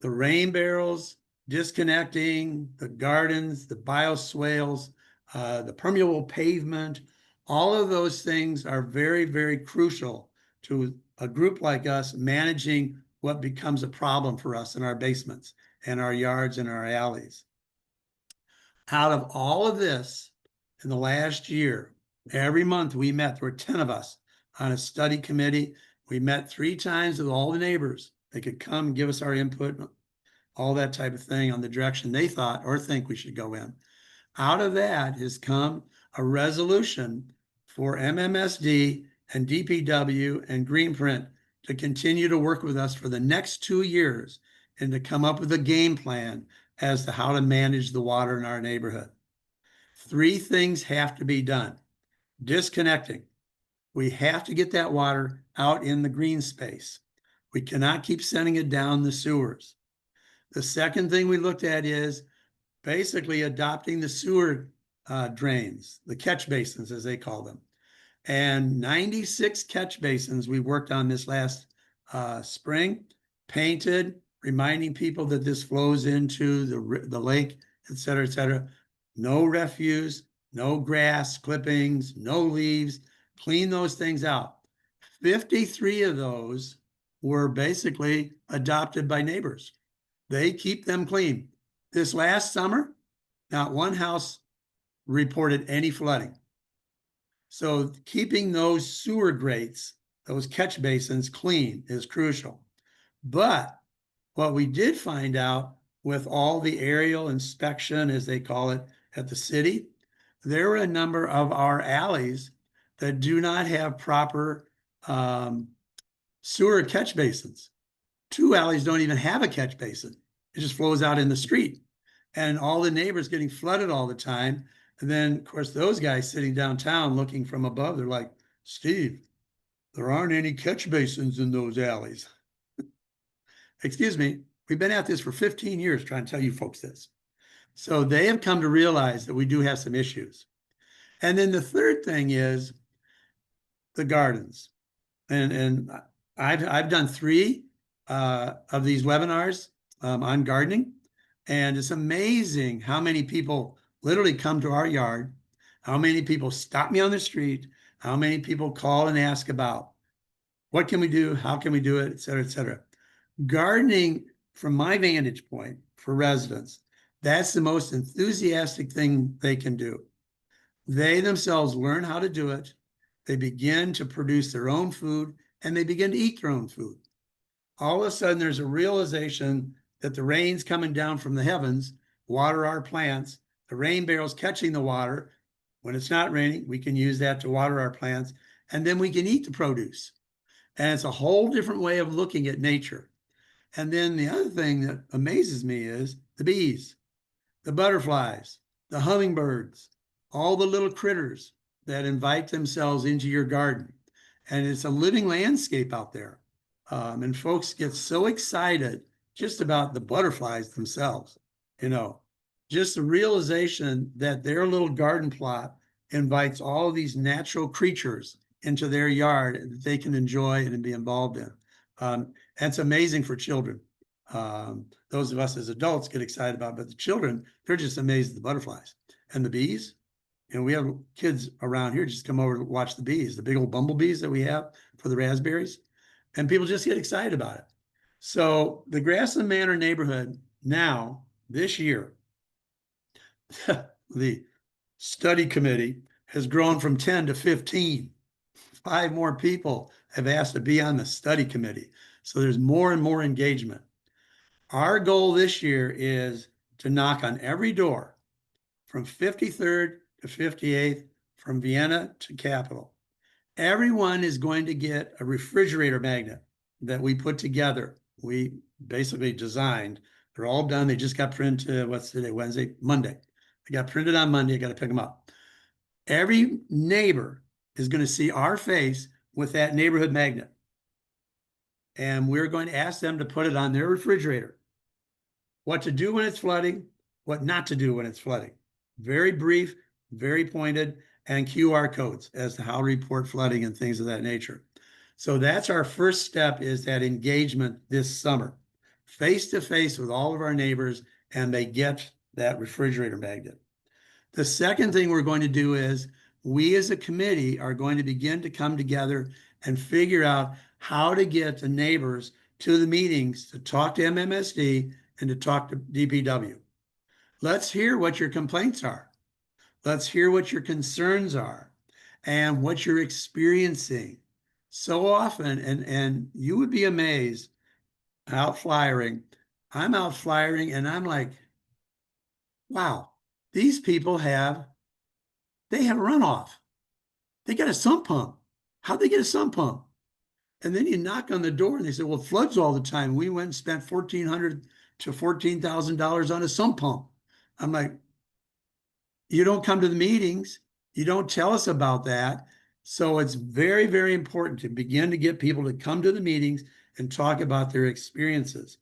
The rain barrels, disconnecting, the gardens, the bioswales, the permeable pavement, all of those things are very, very crucial to a group like us managing what becomes a problem for us in our basements and our yards and our alleys. Out of all of this, in the last year, every month we met, there were 10 of us on a study committee. We met 3 times with all the neighbors. They could come and give us our input, all that type of thing on the direction they thought or think we should go in. Out of that has come a resolution for MMSD and DPW and Greenprint to continue to work with us for the next 2 years and to come up with a game plan as to how to manage the water in our neighborhood. 3 things have to be done. Disconnecting. We have to get that water out in the green space. We cannot keep sending it down the sewers. The second thing we looked at is basically adopting the sewer drains, the catch basins as they call them. And 96 catch basins we worked on this last spring, painted, reminding people that this flows into the lake, et cetera, et cetera. No refuse, no grass clippings, no leaves, clean those things out. 53 of those were basically adopted by neighbors. They keep them clean. This last summer, not one house reported any flooding. So keeping those sewer grates, those catch basins clean is crucial. But what we did find out with all the aerial inspection, as they call it, at the city, there are a number of our alleys that do not have proper sewer catch basins. 2 alleys don't even have a catch basin. It just flows out in the street. And all the neighbors getting flooded all the time. And then, of course, those guys sitting downtown looking from above, they're like, Steve, there aren't any catch basins in those alleys. Excuse me, we've been at this for 15 years trying to tell you folks this. So they have come to realize that we do have some issues. And then the third thing is the gardens. And I've done 3 of these webinars on gardening. And it's amazing how many people literally come to our yard, how many people stop me on the street, how many people call and ask about what can we do, how can we do it, et cetera, et cetera. Gardening, from my vantage point for residents, that's the most enthusiastic thing they can do. They themselves learn how to do it. They begin to produce their own food and they begin to eat their own food. All of a sudden, there's a realization that the rain's coming down from the heavens, water our plants, the rain barrel's catching the water. When it's not raining, we can use that to water our plants, and then we can eat the produce. And it's a whole different way of looking at nature. And then the other thing that amazes me is the bees, the butterflies, the hummingbirds, all the little critters that invite themselves into your garden. And it's a living landscape out there. And folks get so excited just about the butterflies themselves, you know, just the realization that their little garden plot invites all of these natural creatures into their yard that they can enjoy and be involved in. And it's amazing for children. Those of us as adults get excited about it, but the children, they're just amazed at the butterflies and the bees. And we have kids around here just come over to watch the bees, the big old bumblebees that we have for the raspberries. And people just get excited about it. So the Grassland Manor neighborhood now, this year, the study committee has grown from 10 to 15. 5 more people have asked to be on the study committee. So there's more and more engagement. Our goal this year is to knock on every door from 53rd to 58th, from Vienna to Capitol. Everyone is going to get a refrigerator magnet that we put together. We basically designed. They're all done. They just got printed, what's today, Wednesday? Monday. They got printed on Monday. I got to pick them up. Every neighbor is going to see our face with that neighborhood magnet. And we're going to ask them to put it on their refrigerator. What to do when it's flooding, what not to do when it's flooding. Very brief, very pointed, and QR codes as to how to report flooding and things of that nature. So that's our first step, is that engagement this summer, face to face with all of our neighbors, and they get that refrigerator magnet. The second thing we're going to do is we as a committee are going to begin to come together and figure out how to get the neighbors to the meetings to talk to MMSD and to talk to DPW. Let's hear what your complaints are. Let's hear what your concerns are and what you're experiencing. So often, and you would be amazed, out flyering, I'm out flyering and I'm like, wow, these people they have runoff. They got a sump pump. How'd they get a sump pump? And then you knock on the door and they say, well, it floods all the time. We went and spent $1,400 to $14,000 on a sump pump. I'm like, you don't come to the meetings. You don't tell us about that. So it's very, very important to begin to get people to come to the meetings and talk about their experiences.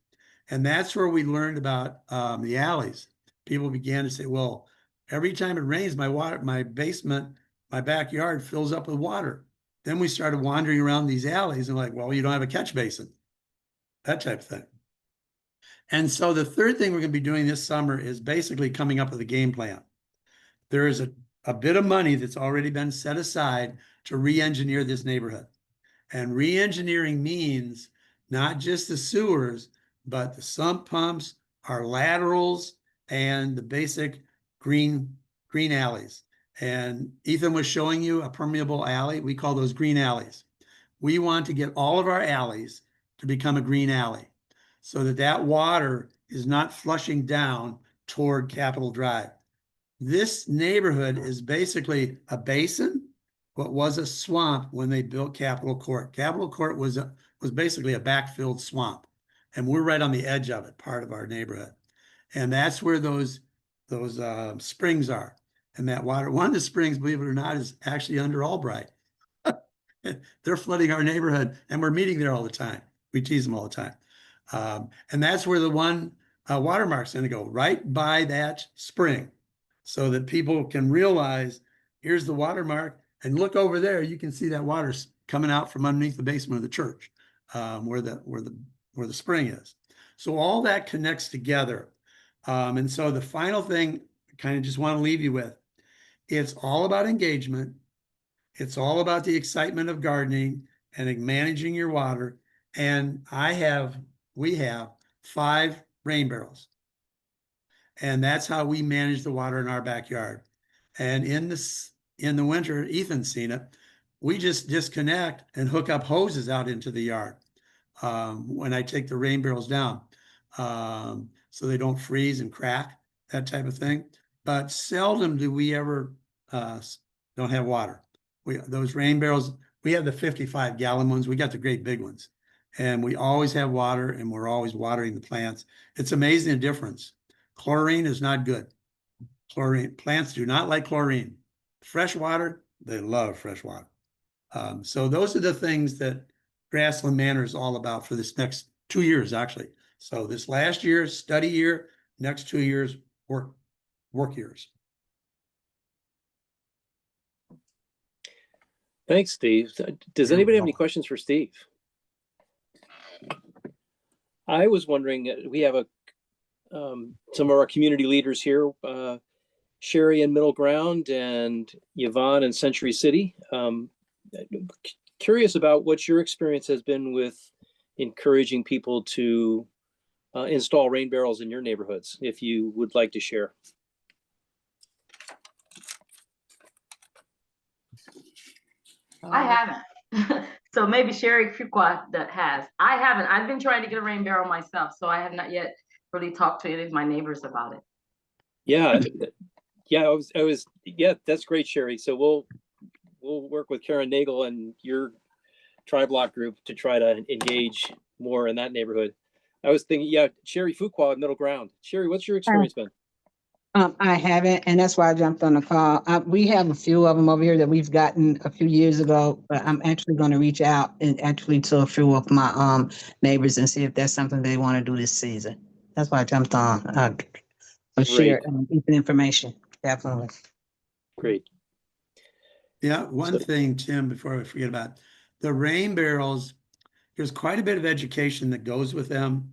And that's where we learned about the alleys. People began to say, well, every time it rains, my basement, my backyard fills up with water. Then we started wandering around these alleys and like, well, you don't have a catch basin, that type of thing. And so the third thing we're going to be doing this summer is basically coming up with a game plan. There is a bit of money that's already been set aside to re-engineer this neighborhood. And re-engineering means not just the sewers, but the sump pumps, our laterals, and the basic green alleys. And Ethan was showing you a permeable alley. We call those green alleys. We want to get all of our alleys to become a green alley so that that water is not flushing down toward Capitol Drive. This neighborhood is basically a basin, what was a swamp when they built Capitol Court. Capitol Court was basically a backfilled swamp, and we're right on the edge of it, part of our neighborhood. And that's where those springs are. And that water, one of the springs, believe it or not, is actually under Albright. They're flooding our neighborhood, and we're meeting there all the time. We tease them all the time. And that's where the one watermark's going to go, right by that spring, so that people can realize, here's the watermark, and look over there, you can see that water's coming out from underneath the basement of the church, where the spring is. So all that connects together. And so the final thing I kind of just want to leave you with, it's all about engagement. It's all about the excitement of gardening and managing your water. And we have 5 rain barrels. And that's how we manage the water in our backyard. And in the winter, Ethan's seen it, we just disconnect and hook up hoses out into the yard when I take the rain barrels down, so they don't freeze and crack, that type of thing. But seldom do we ever don't have water. Those rain barrels, We have the 55-gallon ones. We got the great big ones. And we always have water and we're always watering the plants. It's amazing the difference. Chlorine is not good. Chlorine, plants do not like chlorine. Fresh water, they love fresh water. So those are the things that Grassland Manor is all about for this next 2 years, actually. So this last year, study year, next 2 years, work years. Thanks, Steve. Does You're anybody have any welcome. questions for Steve? I was wondering, we have some of our community leaders here, Sherry in Middle Ground and Yvonne in Century City. Curious about what your experience has been with encouraging people to install rain barrels in your neighborhoods, if you would like to share. I haven't. So maybe Sherry Fuqua that has. I haven't. I've been trying to get a rain barrel myself, so I have not yet really talked to any of my neighbors about it. Yeah, yeah, yeah, that's great, Sherry. So we'll work with Karen Nagel and your tri-block group to try to engage more in that neighborhood. I was thinking, yeah, Sherry Fuqua, Middle Ground. Sherry, what's your experience been? I haven't, and that's why I jumped on the call. We have a few of them over here that we've gotten a few years ago, but I'm actually going to reach out and actually to a few of my neighbors and see if that's something they want to do this season. That's why I jumped on. Share information, definitely. Great. Yeah, one So- thing, Tim, before I forget about the rain barrels, there's quite a bit of education that goes with them.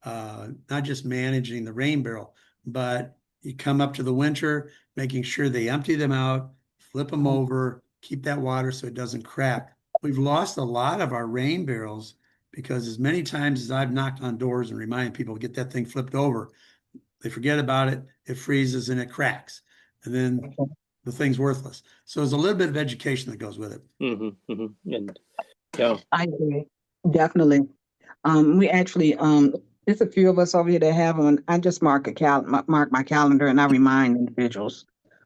Not just managing the rain barrel, but you come up to the winter, making sure they empty them out, flip them over, keep that water so it doesn't crack. We've lost a lot of our rain barrels because as many times as I've knocked on doors and reminded people to get that thing flipped over, they forget about it, it freezes and it cracks. And then the thing's worthless. So there's a little bit of education that goes with it. And yeah, I agree, definitely. We actually, there's a few of us over here that have them. I just mark my calendar and I remind individuals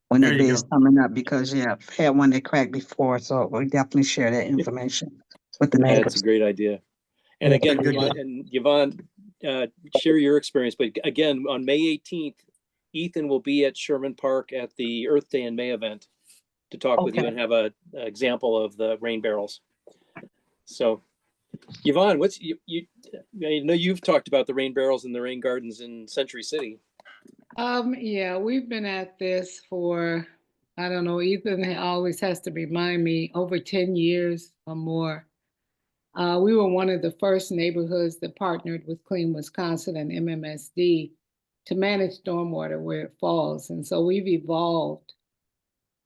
when There that you day is go. coming up because yeah, I've had one that cracked before, so we definitely share that information with the that's neighbors. a great idea. And again, Good, good. Yvonne, share your experience. But again, on May 18th, Ethan will be at Sherman Park at the Earth Day in May event to talk with you and have an example of the rain barrels. So, Yvonne, I know you've talked about the rain barrels and the rain gardens in Century City. Yeah, we've been at this for, I don't know, Ethan always has to remind me, over 10 years or more. We were one of the first neighborhoods that partnered with Clean Wisconsin and MMSD to manage stormwater where it falls. And so we've evolved.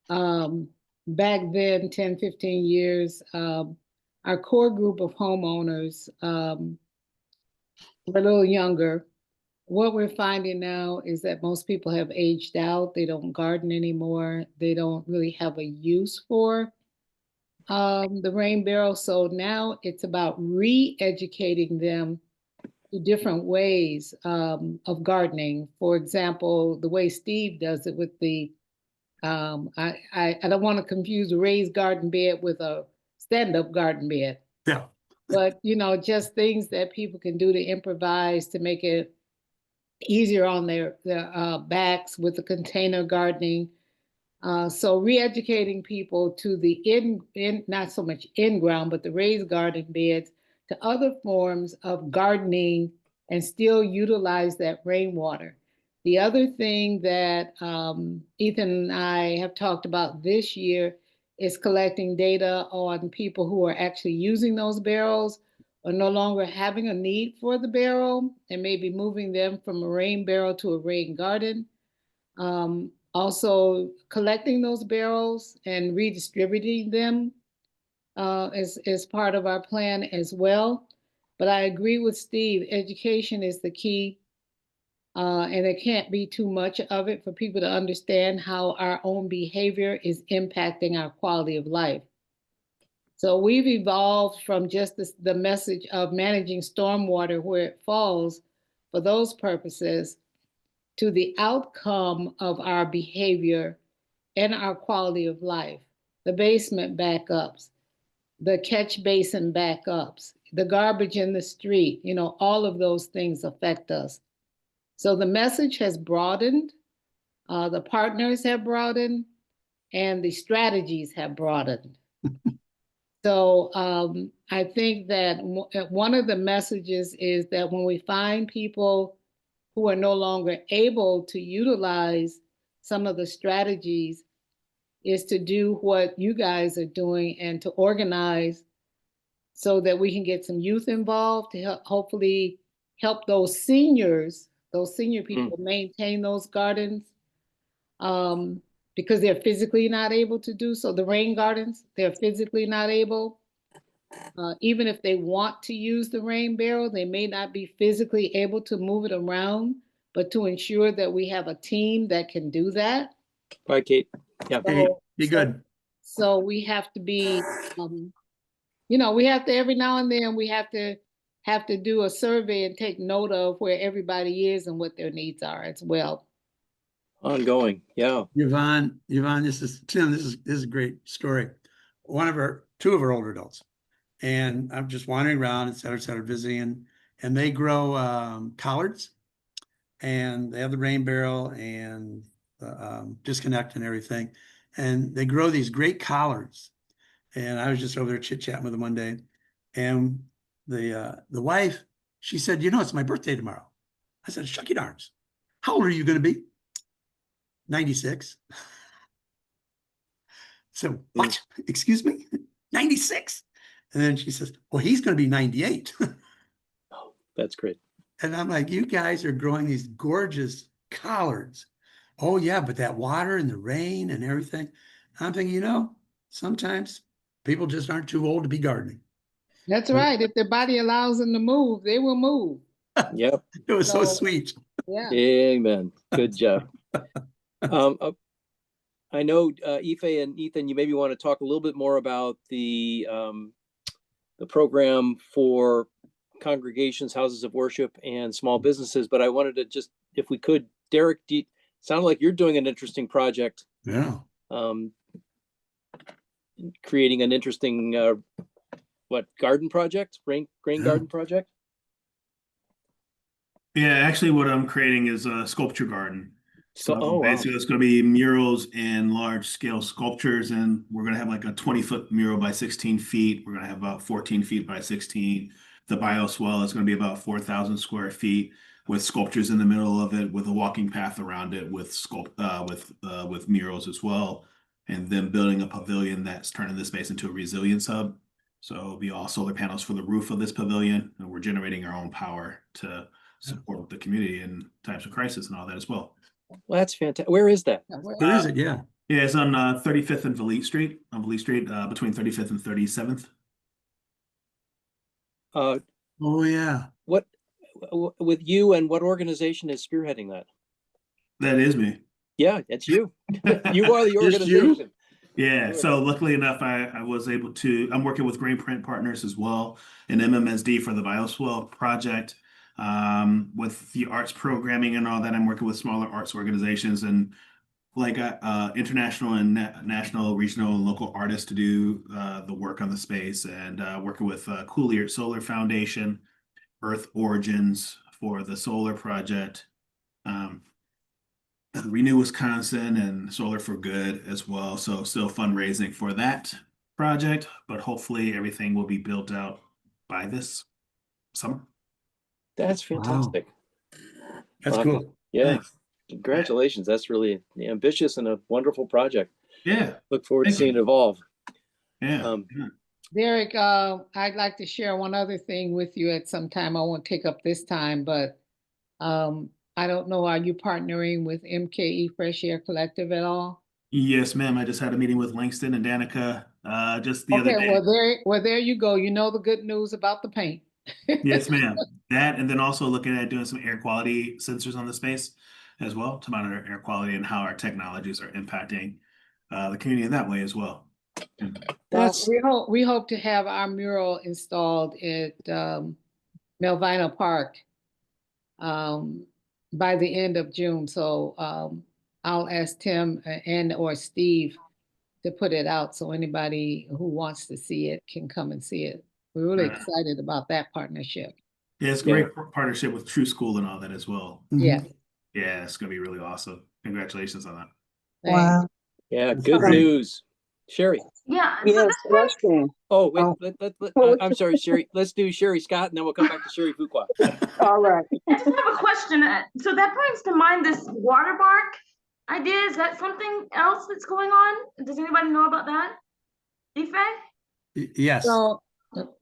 Back then, 10, 15 years, our core group of homeowners were a little younger. What we're finding now is that most people have aged out. They don't garden anymore. They don't really have a use for the rain barrel. So now it's about re-educating them to different ways of gardening. For example, the way Steve does it with the, I don't want to confuse a raised garden bed with a stand-up garden bed. Yeah. But, just things that people can do to improvise to make it easier on their backs with the container gardening. So re-educating people to the not so much in-ground, but the raised garden beds to other forms of gardening and still utilize that rainwater. The other thing that Ethan and I have talked about this year is collecting data on people who are actually using those barrels or no longer having a need for the barrel and maybe moving them from a rain barrel to a rain garden. Also collecting those barrels and redistributing them is part of our plan as well. But I agree with Steve, education is the key. And there can't be too much of it for people to understand how our own behavior is impacting our quality of life. So we've evolved from just the message of managing stormwater where it falls for those purposes to the outcome of our behavior and our quality of life, the basement backups, the catch basin backups, the garbage in the street, all of those things affect us. So the message has broadened, the partners have broadened, and the strategies have broadened. So I think that one of the messages is that when we find people who are no longer able to utilize some of the strategies, is to do what you guys are doing and to organize so that we can get some youth involved to hopefully help those senior people maintain those gardens, because they're physically not able to do so. The rain gardens, they're physically not able. Even if they want to use the rain barrel, they may not be physically able to move it around, but to ensure that we have a team that can do that. Right, Kate? Yeah. Hey, be good. So we have to be, we have to, every now and then, we have to do a survey and take note of where everybody is and what their needs are as well. Ongoing, yeah. Yvonne, Tim, this is a great story. Two of our older adults, and I'm just wandering around, et cetera, visiting, and they grow collards, and they have the rain barrel and the disconnect and everything, and they grow these great collards. And I was just over there chit-chatting with them one day, and the wife, she said, it's my birthday tomorrow. I said, shucky darns. How old are you going to be? 96. So what? Excuse me? 96? And then she says, well, he's going to be 98. Oh, that's great. And I'm like, you guys are growing these gorgeous collards. Oh yeah, but that water and the rain and everything. I'm thinking, sometimes people just aren't too old to be gardening. That's right. If their body allows them to move, they will move. Yep. It was so sweet. Yeah. Amen. Good job. I know Ife and Ethan, you maybe want to talk a little bit more about the program for congregations, houses of worship, and small businesses. But I wanted to just, if we could, Derek, sounded like you're doing an interesting project. Yeah. Creating an interesting garden project, grain garden project. Yeah, actually what I'm creating is a sculpture garden. So basically wow. it's going to be murals and large scale sculptures, and we're going to have like a 20-foot mural by 16 feet. We're going to have about 14 feet by 16. The bioswale is going to be about 4,000 square feet with sculptures in the middle of it, with a walking path around it, with murals as well. And then building a pavilion that's turning the space into a resilience hub. So it'll be all solar panels for the roof of this pavilion, and we're generating our own power to support the community in times of crisis and all that as well. Well, that's fantastic. Where is that? Where is it? Yeah. Yeah, it's on 35th and Valete Street, between 35th and 37th. Oh yeah. What with you, and what organization is spearheading that? That is me. Yeah, it's you. You are the organization. Yeah, so luckily enough, I was able to, I'm working with Green Print Partners as well, and MMSD for the Bioswale project. With the arts programming and all that, I'm working with smaller arts organizations and like international and national, regional, and local artists to do the work on the space, and working with Coolier Solar Foundation, Earth Origins for the solar project, Renew Wisconsin, and Solar for Good as well. So still fundraising for that project, but hopefully everything will be built out by this summer. That's fantastic. Wow. That's cool. Yeah. Thanks. Congratulations. That's really ambitious and a wonderful project. Yeah. Look forward to seeing it evolve. Yeah. Derek, I'd like to share one other thing with you at some time. I won't take up this time, but I don't know, are you partnering with MKE Fresh Air Collective at all? Yes, ma'am. I just had a meeting with Langston and Danica just the other day. Well, there you go. You know the good news about the paint. Yes, ma'am. That, and then also looking at doing some air quality sensors on the space as well to monitor air quality and how our technologies are impacting the community in that way as well. We hope to have our mural installed at Melvina Park by the end of June. So I'll ask Tim or Steve to put it out so anybody who wants to see it can come and see it. We're really Yeah. excited about that partnership. Yeah, it's a great partnership with True School and all that as well. Yeah. Yeah, it's gonna be really awesome. Congratulations on that. Thanks. Wow. Yeah, That's good great. news. Sherry. Yeah, so Yes, this brings, question. Oh, wait, Oh. I'm sorry, Sherry. Let's do Sherry Scott and then we'll come back to Sherry Fuqua. All right. I just have a question. So that brings to mind this watermark idea. Is that something else that's going on? Does anybody know about that? Ife? Yes. So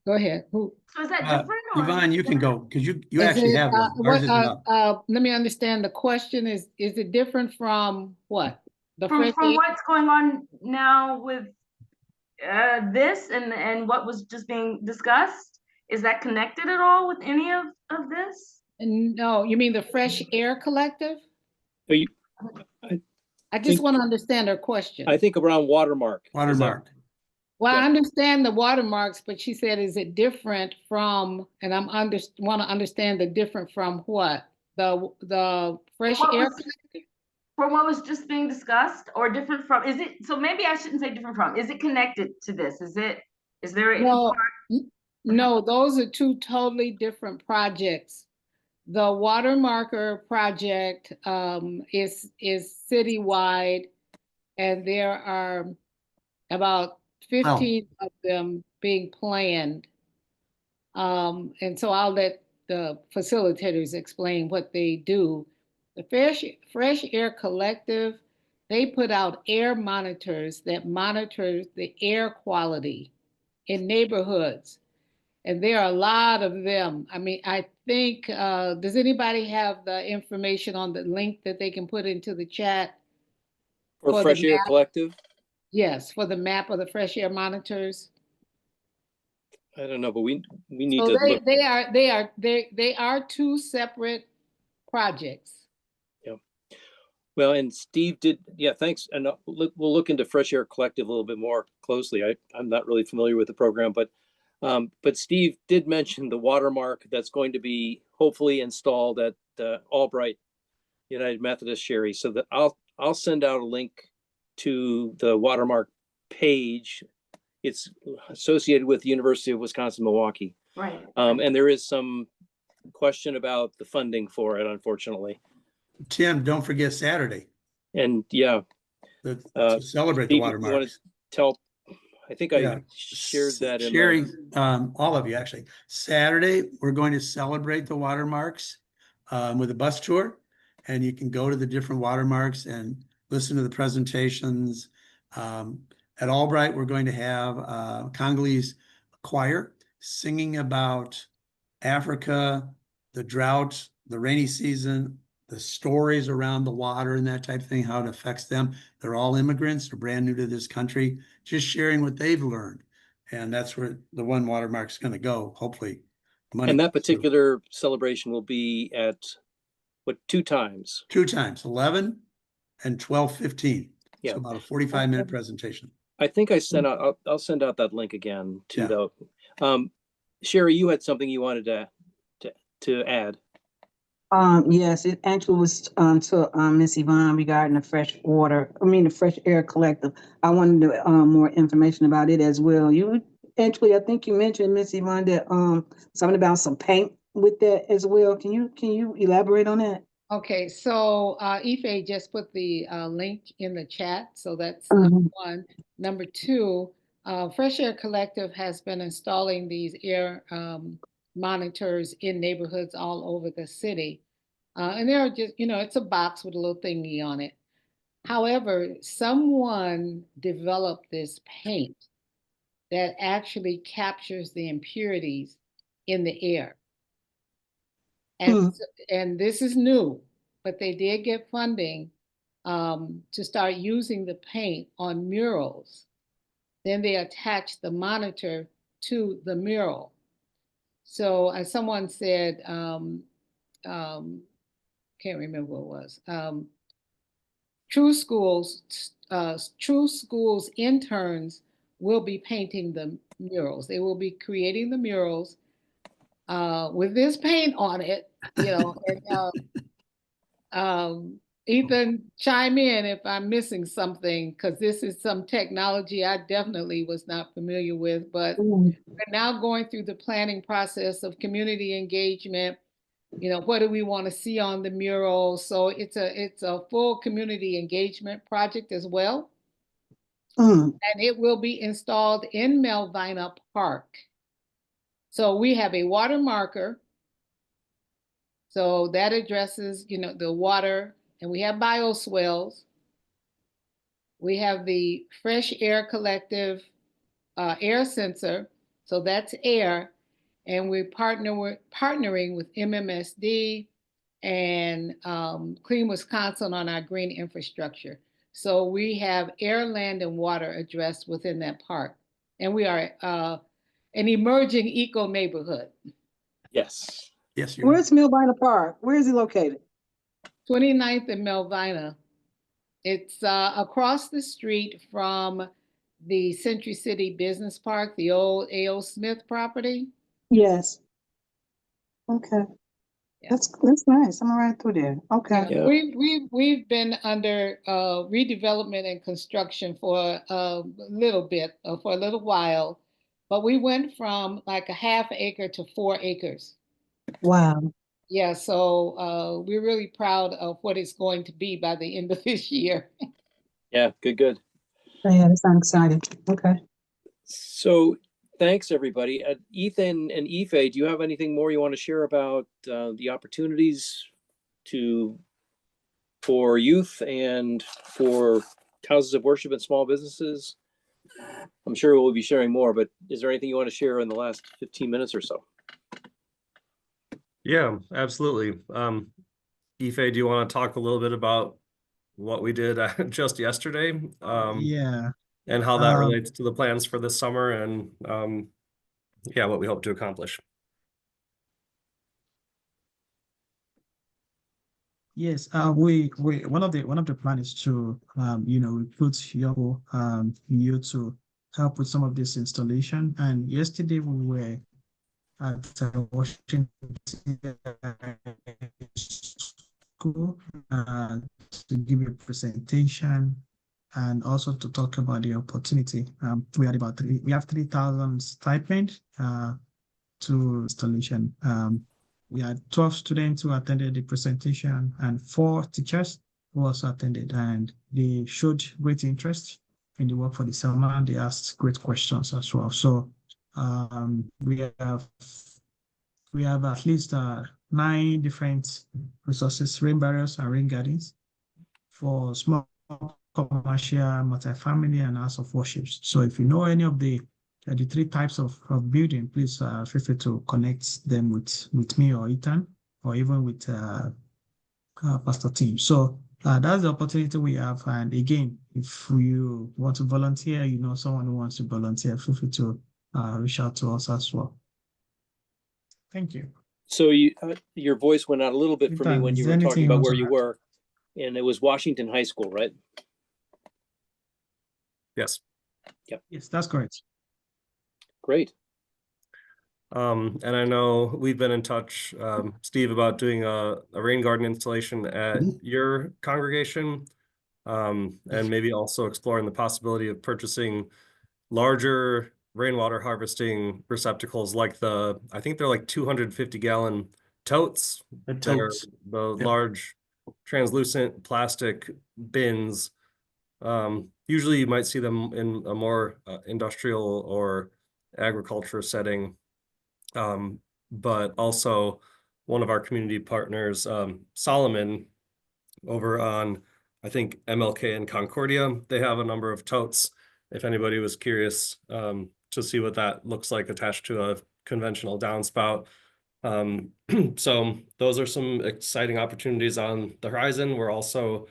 go ahead. Who? So is that different? Or Yvonne, you can go because you Is actually it, have one. Ours isn't up. let me understand the question. Is it different from what? The from fresh air? what's going on now with this and what was just being discussed? Is that connected at all with any of this? No, you mean the Fresh Air Collective? Are you, I just want to understand her question. I think around watermark. Is that- Watermark. Well, Yeah. I understand the watermarks, but she said, is it different from, and want to understand the different from what? The Fresh What Air was- Collective? From what was just being discussed, or different from, is it, so maybe I shouldn't say different from, is it connected to this? Is there any No, part? no, those are two totally different projects. The Watermarker project is citywide, and there are about 15 of them being planned. And so I'll let the facilitators explain what they do. The Fresh Air Collective, they put out air monitors that monitor the air quality in neighborhoods. And there are a lot of them. I mean, I think, does anybody have the information on the link that they can put into the chat? Or For the Fresh Air map? Collective? Yes, for the map of the fresh air monitors. I don't know, but we need So to look. they are two separate projects. Well, and Steve did, yeah, thanks. And we'll look into Fresh Air Collective a little bit more closely. I'm not really familiar with the program, but Steve did mention the watermark that's going to be hopefully installed at Albright United Methodist, Sherry. So that I'll send out a link to the watermark page. It's associated with the University of Wisconsin-Milwaukee. Right. And there is some question about the funding for it, unfortunately. Tim, don't forget Saturday And yeah, to celebrate the Steve, you want watermark. to tell, I think I Yeah. shared that in Sharing, all of you actually. Saturday, we're going to celebrate the watermarks with a bus tour. And you can go to the different watermarks and listen to the presentations. At Albright, we're going to have Congolese choir singing about Africa, the drought, the rainy season, the stories around the water and that type of thing, how it affects them. They're all immigrants, they're brand new to this country, just sharing what they've learned. And that's where the one watermark is going to go, hopefully. And that particular celebration will be at what, two times? 2 times, 11 and 12:15. Yeah. So about a 45-minute presentation. I think I sent out, I'll send out that link again to Yeah. the, Sherry, you had something you wanted to add. Yes, it actually was to Miss Yvonne regarding the the Fresh Air Collective. I wanted to, more information about it as well. I think you mentioned, Miss Yvonne, that something about some paint with that as well. Can you elaborate on that? Okay, so Ife just put the link in the chat, so that's number one. Number two, Fresh Air Collective has been installing these air monitors in neighborhoods all over the city. And they're just, it's a box with a little thingy on it. However, someone developed this paint that actually captures the impurities in the air. And this is new, but they did get funding to start using the paint on murals. Then they attached the monitor to the mural. So as someone said, can't remember what it was. True Schools interns will be painting the murals. They will be creating the murals with this paint on it, and Ethan, chime in if I'm missing something, because this is some technology I definitely was not familiar with, but we're now going through the planning process of community engagement. You know, what do we want to see on the mural? So it's a full community engagement project as well. Mm. And it will be installed in Melvina Park. So we have a water marker. So that addresses, you know, the water, and we have bioswales. We have the fresh air collective air sensor. So that's air. And we're partnering with MMSD and Clean Wisconsin on our green infrastructure. So we have air, land, and water addressed within that park. And we are an emerging eco neighborhood. Yes. Yes, you are. Where's Milvina Park? Where is it located? 29th and Melvina. It's across the street from the Century City Business Park, the old A.O. Smith property. Yes. Okay. Yeah. That's nice. I'm right through there. Okay. Yeah. Yeah. We've been under redevelopment and construction for a little bit, for a little while, but we went from like a half acre to 4 acres. Wow. Yeah, so we're really proud of what it's going to be by the end of this year. Yeah, good. Yeah, that sounds exciting. Okay. So thanks, everybody. Ethan and Ife, do you have anything more you want to share about the opportunities for youth and for houses of worship and small businesses? I'm sure we'll be sharing more, but is there anything you want to share in the last 15 minutes or so? Yeah, absolutely. Ife, do you want to talk a little bit about what we did just yesterday? Yeah. And how that relates to the plans for this summer and yeah, what we hope to accomplish. Yes, we one of the plan is to recruit young youth to help with some of this installation. And yesterday we were at Washington School to give a presentation and also to talk about the opportunity. We have 3,000 stipend to installation. We had 12 students who attended the presentation and 4 teachers who also attended, and they showed great interest in the work for the summer. They asked great questions as well. So we have at least 9 different resources, rain barriers and rain gardens for small commercial, multifamily, and house of worship. So if you know any of the 3 types of building, please feel free to connect them with me or Ethan, or even with Pastor Tim. So that's the opportunity we have. And again, if you want to volunteer, you know someone who wants to volunteer, feel free to reach out to us as well. Thank you. So your voice went out a little bit for me when you were talking about where you were, and it was Washington High School, right? Yes. Yep. Yes, that's correct. Great. And I know we've been in touch, Steve, about doing a rain garden installation at your congregation, and maybe also exploring the possibility of purchasing larger rainwater harvesting receptacles like I think they're like 250-gallon totes. They're the large translucent plastic bins. Usually you might see them in a more industrial or agriculture setting. But also one of our community partners, Solomon, over on, I think, MLK and Concordia, they have a number of totes. If anybody was curious to see what that looks like attached to a conventional downspout. So those are some exciting opportunities on the horizon. We're also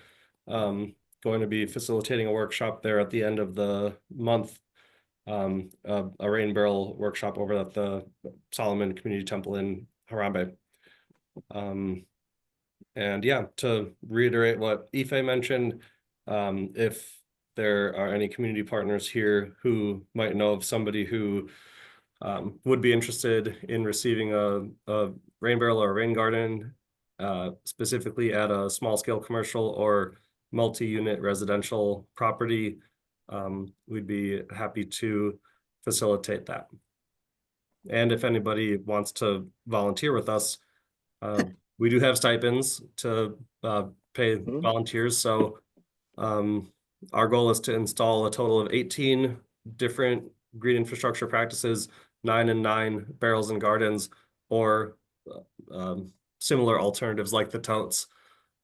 going to be facilitating a workshop there at the end of the month, a rain barrel workshop over at the Solomon Community Temple in Harambe. And yeah, to reiterate what Ife mentioned, if there are any community partners here who might know of somebody who would be interested in receiving a rain barrel or a rain garden specifically at a small scale commercial or multi-unit residential property, we'd be happy to facilitate that. And if anybody wants to volunteer with us, we do have stipends to pay volunteers. So our goal is to install a total of 18 different green infrastructure practices, 9 and 9 barrels and gardens, or similar alternatives like the totes.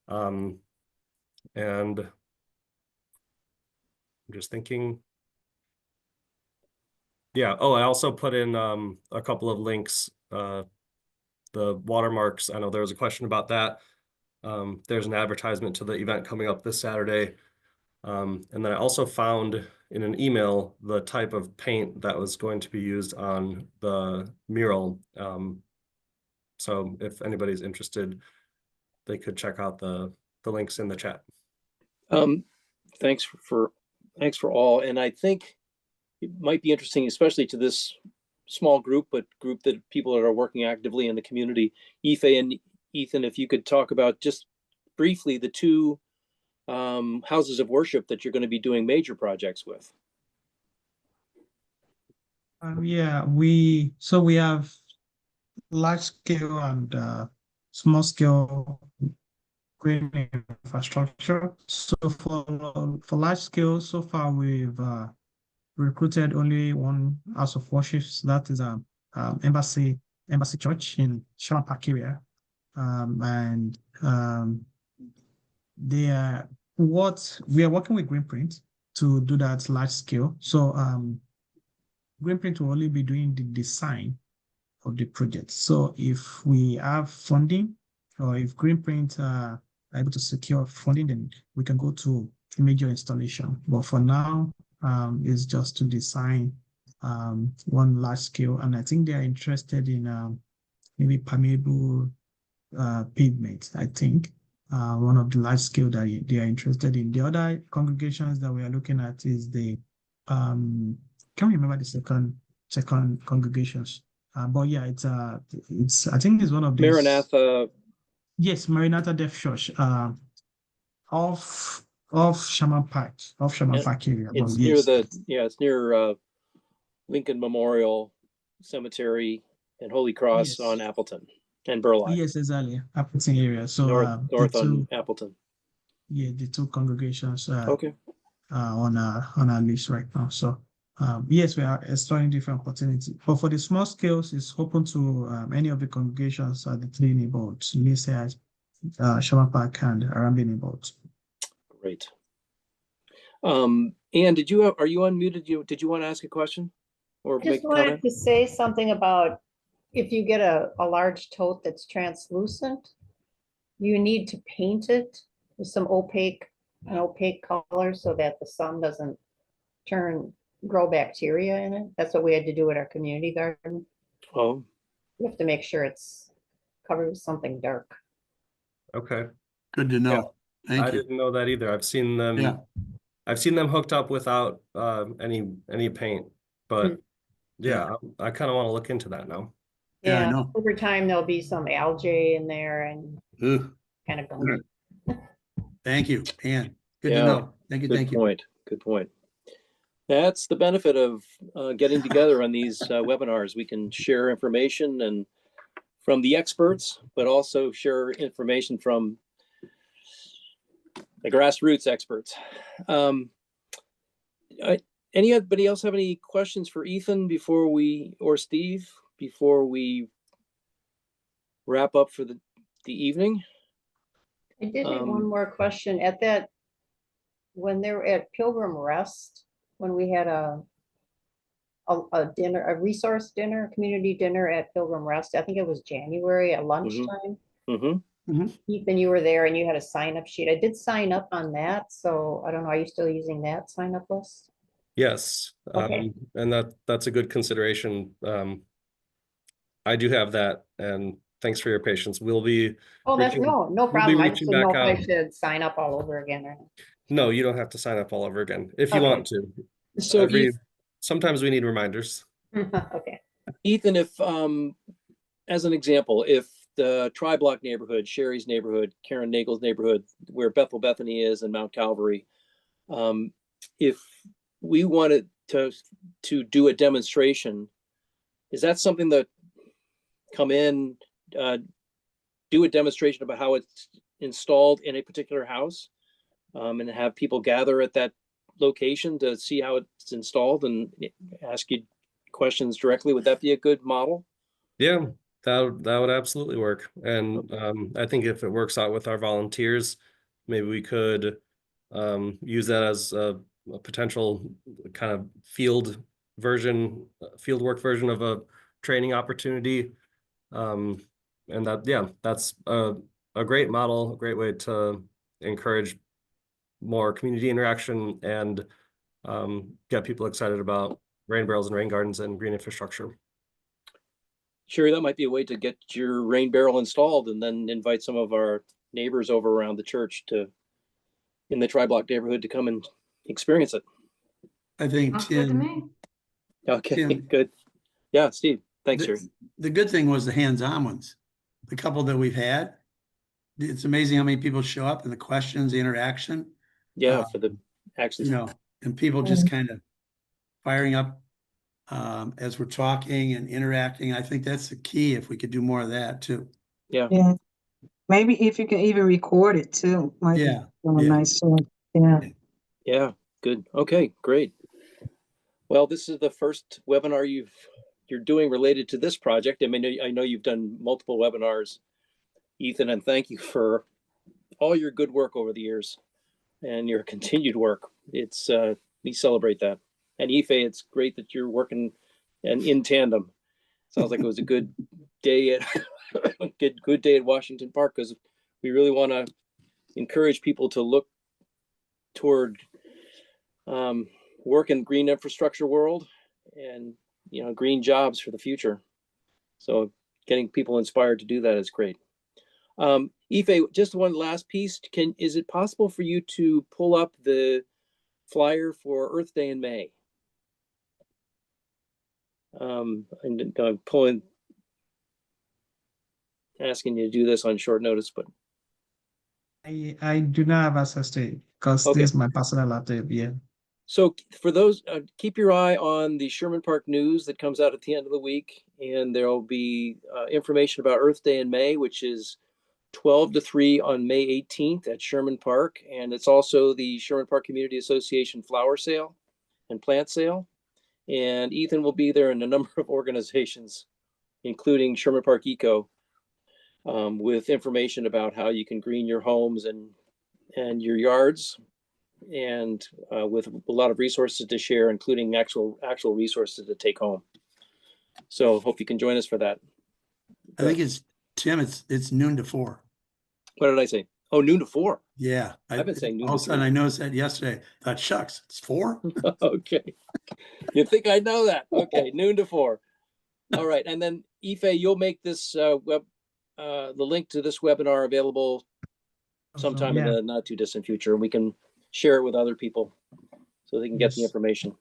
And I'm just thinking. Yeah. Oh, I also put in a couple of links. The watermarks. I know there was a question about that. There's an advertisement to the event coming up this Saturday. And then I also found in an email the type of paint that was going to be used on the mural. So if anybody's interested, they could check out the links in the chat. Thanks for all. And I think it might be interesting, especially to this small group, but group that people that are working actively in the community. Aoife and Ethan, if you could talk about just briefly the two houses of worship that you're going to be doing major projects with. Yeah, we have large scale and small scale green infrastructure. So for large scale, so far we've recruited only one house of worship. So that is Embassy Church in Sherman Park area, and they are we are working with Greenprint to do that large scale. So Greenprint will only be doing the design of the project. So if we have funding, or if Greenprint are able to secure funding, then we can go to a major installation. But for now, it's just to design one large scale, and I think they are interested in maybe permeable pavement. I think one of the large scale that they are interested in. The other congregations that we are looking at is the can't remember the second congregations. But yeah, it's I think it's one of these. Maranatha. Yes, Maranatha Deaf Church. Off Sherman Park area. It's near it's near Lincoln Memorial Cemetery and Holy Cross on Appleton and Burleigh. Yes, exactly. Appleton area. So north on Appleton. Yeah, the two congregations okay. On our list right now. So yes, we are exploring different opportunities. But for the small scales, it's open to any of the congregations at the three neighborhoods, Lisa, Sherman Park, and Arambe neighborhoods. Great. Anne, are you unmuted? Did you want to ask a question or I just wanted to say something about if you get a large tote that's translucent, you need to paint it with some opaque color so that the sun doesn't grow bacteria in it. That's what we had to do at our community garden. Oh. You have to make sure it's covered with something dark. Okay. Good to know. Yeah. Thank you. I didn't know that either. I've seen them. Yeah. I've seen them hooked up without any paint, but yeah, I kind of want to look into that now. Yeah, I know. Over time there'll be some algae in there and kind of gummy. Thank you, Ann. Good to know. Thank you. Good point. That's the benefit of getting together on these webinars. We can share information and from the experts, but also share information from the grassroots experts. Anybody else have any questions for Ethan or Steve before we wrap up for the evening? I did have one more question. When they were at Pilgrim Rest, when we had a dinner, a resource dinner, community dinner at Pilgrim Rest, I think it was January at lunchtime. Ethan, you were there and you had a sign-up sheet. I did sign up on that, so I don't know, are you still using that sign-up list? Yes. Okay. And that's a good consideration. I do have that, and thanks for your patience. We'll be that's no problem. I just didn't know if I out. should sign up all over again or No, you don't have to sign up all over again if you want to. So sometimes we need reminders. okay. Ethan, if as an example, if the Tri-Block neighborhood, Sherry's neighborhood, Karen Nagel's neighborhood, where Bethel Bethany is, and Mount Calvary. If we wanted to do a demonstration, is that something that come in, do a demonstration about how it's installed in a particular house, and have people gather at that location to see how it's installed and ask you questions directly? Would that be a good model? Yeah, that would absolutely work. And I think if it works out with our volunteers, maybe we could use that as a potential kind of field work version of a training opportunity. And that's a great model, a great way to encourage more community interaction and get people excited about rain barrels and rain gardens and green infrastructure. Sure, that might be a way to get your rain barrel installed and then invite some of our neighbors over around the church in the Tri-Block neighborhood to come and experience it. I think Sounds good to Tim, me. Okay, Tim, good. Yeah, Steve, thanks, Jerry. the good thing was the hands-on ones. The couple that we've had, it's amazing how many people show up and the questions, the interaction, Yeah, for the actually, and people just kind of firing up as we're talking and interacting. I think that's the key, if we could do more of that too. yeah. Yeah. Maybe if you can even record it too. Might be Yeah, a yeah. nice yeah. Yeah, good. Okay, great. Well, this is the first webinar you're doing related to this project. I mean, I know you've done multiple webinars, Ethan, and thank you for all your good work over the years and your continued work. It's we celebrate that. And Ife, it's great that you're working and in tandem. Sounds like it was a good day at good day at Washington Park, because we really want to encourage people to look toward work in green infrastructure world and green jobs for the future. So getting people inspired to do that is great. Ife, just one last piece. Is it possible for you to pull up the flyer for Earth Day in May? I'm asking you to do this on short notice, but I do not have access to it because Okay. this is my personal laptop. Yeah. so for those, keep your eye on the Sherman Park News that comes out at the end of the week, and there will be information about Earth Day in May, which is 12 to 3 on May 18th at Sherman Park. And it's also the Sherman Park Community Association flower sale and plant sale. And Ethan will be there in a number of organizations, including Sherman Park ECO, with information about how you can green your homes and your yards, and with a lot of resources to share, including actual resources to take home. So hope you can join us for that. I think it's Tim. It's noon to 4. What did I say? Oh, noon to 4. Yeah, I've been saying noon all to of a sudden 3. I noticed that yesterday. Thought, shucks, it's 4. Okay. You think I know that? Okay, noon to 4. All right, and then Ife, you'll make this the link to this webinar available sometime in Yeah. the not too distant future, and we can share it with other people so they can get the Yes. information.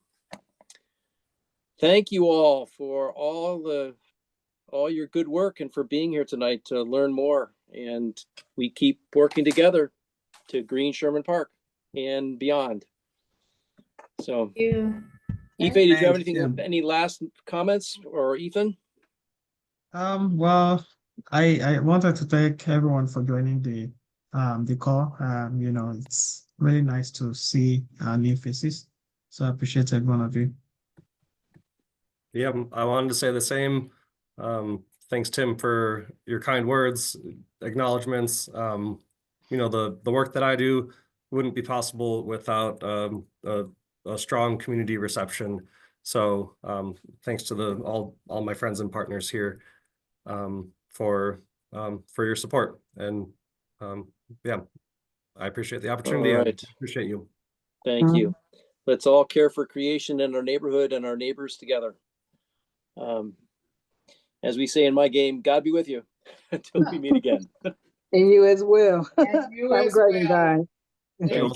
Thank you all for all your good work and for being here tonight to learn more. And we keep working together to green Sherman Park and beyond. So, You. Ife, did you have Thanks, anything? Tim. Any last comments, or Ethan? Well, I wanted to thank everyone for joining the call. It's really nice to see new faces. So I appreciate every one of you. Yeah, I wanted to say the same. Thanks, Tim, for your kind words, acknowledgements. The work that I do wouldn't be possible without a strong community reception. So thanks to all my friends and partners here for your support. And yeah, I appreciate the opportunity. All I right. appreciate you. Thank you. Let's all care for creation in our neighborhood and our neighbors together. As we say in my game, God be with you until we meet again. And you as well. And you Have a as great one, well. guys. Thank you.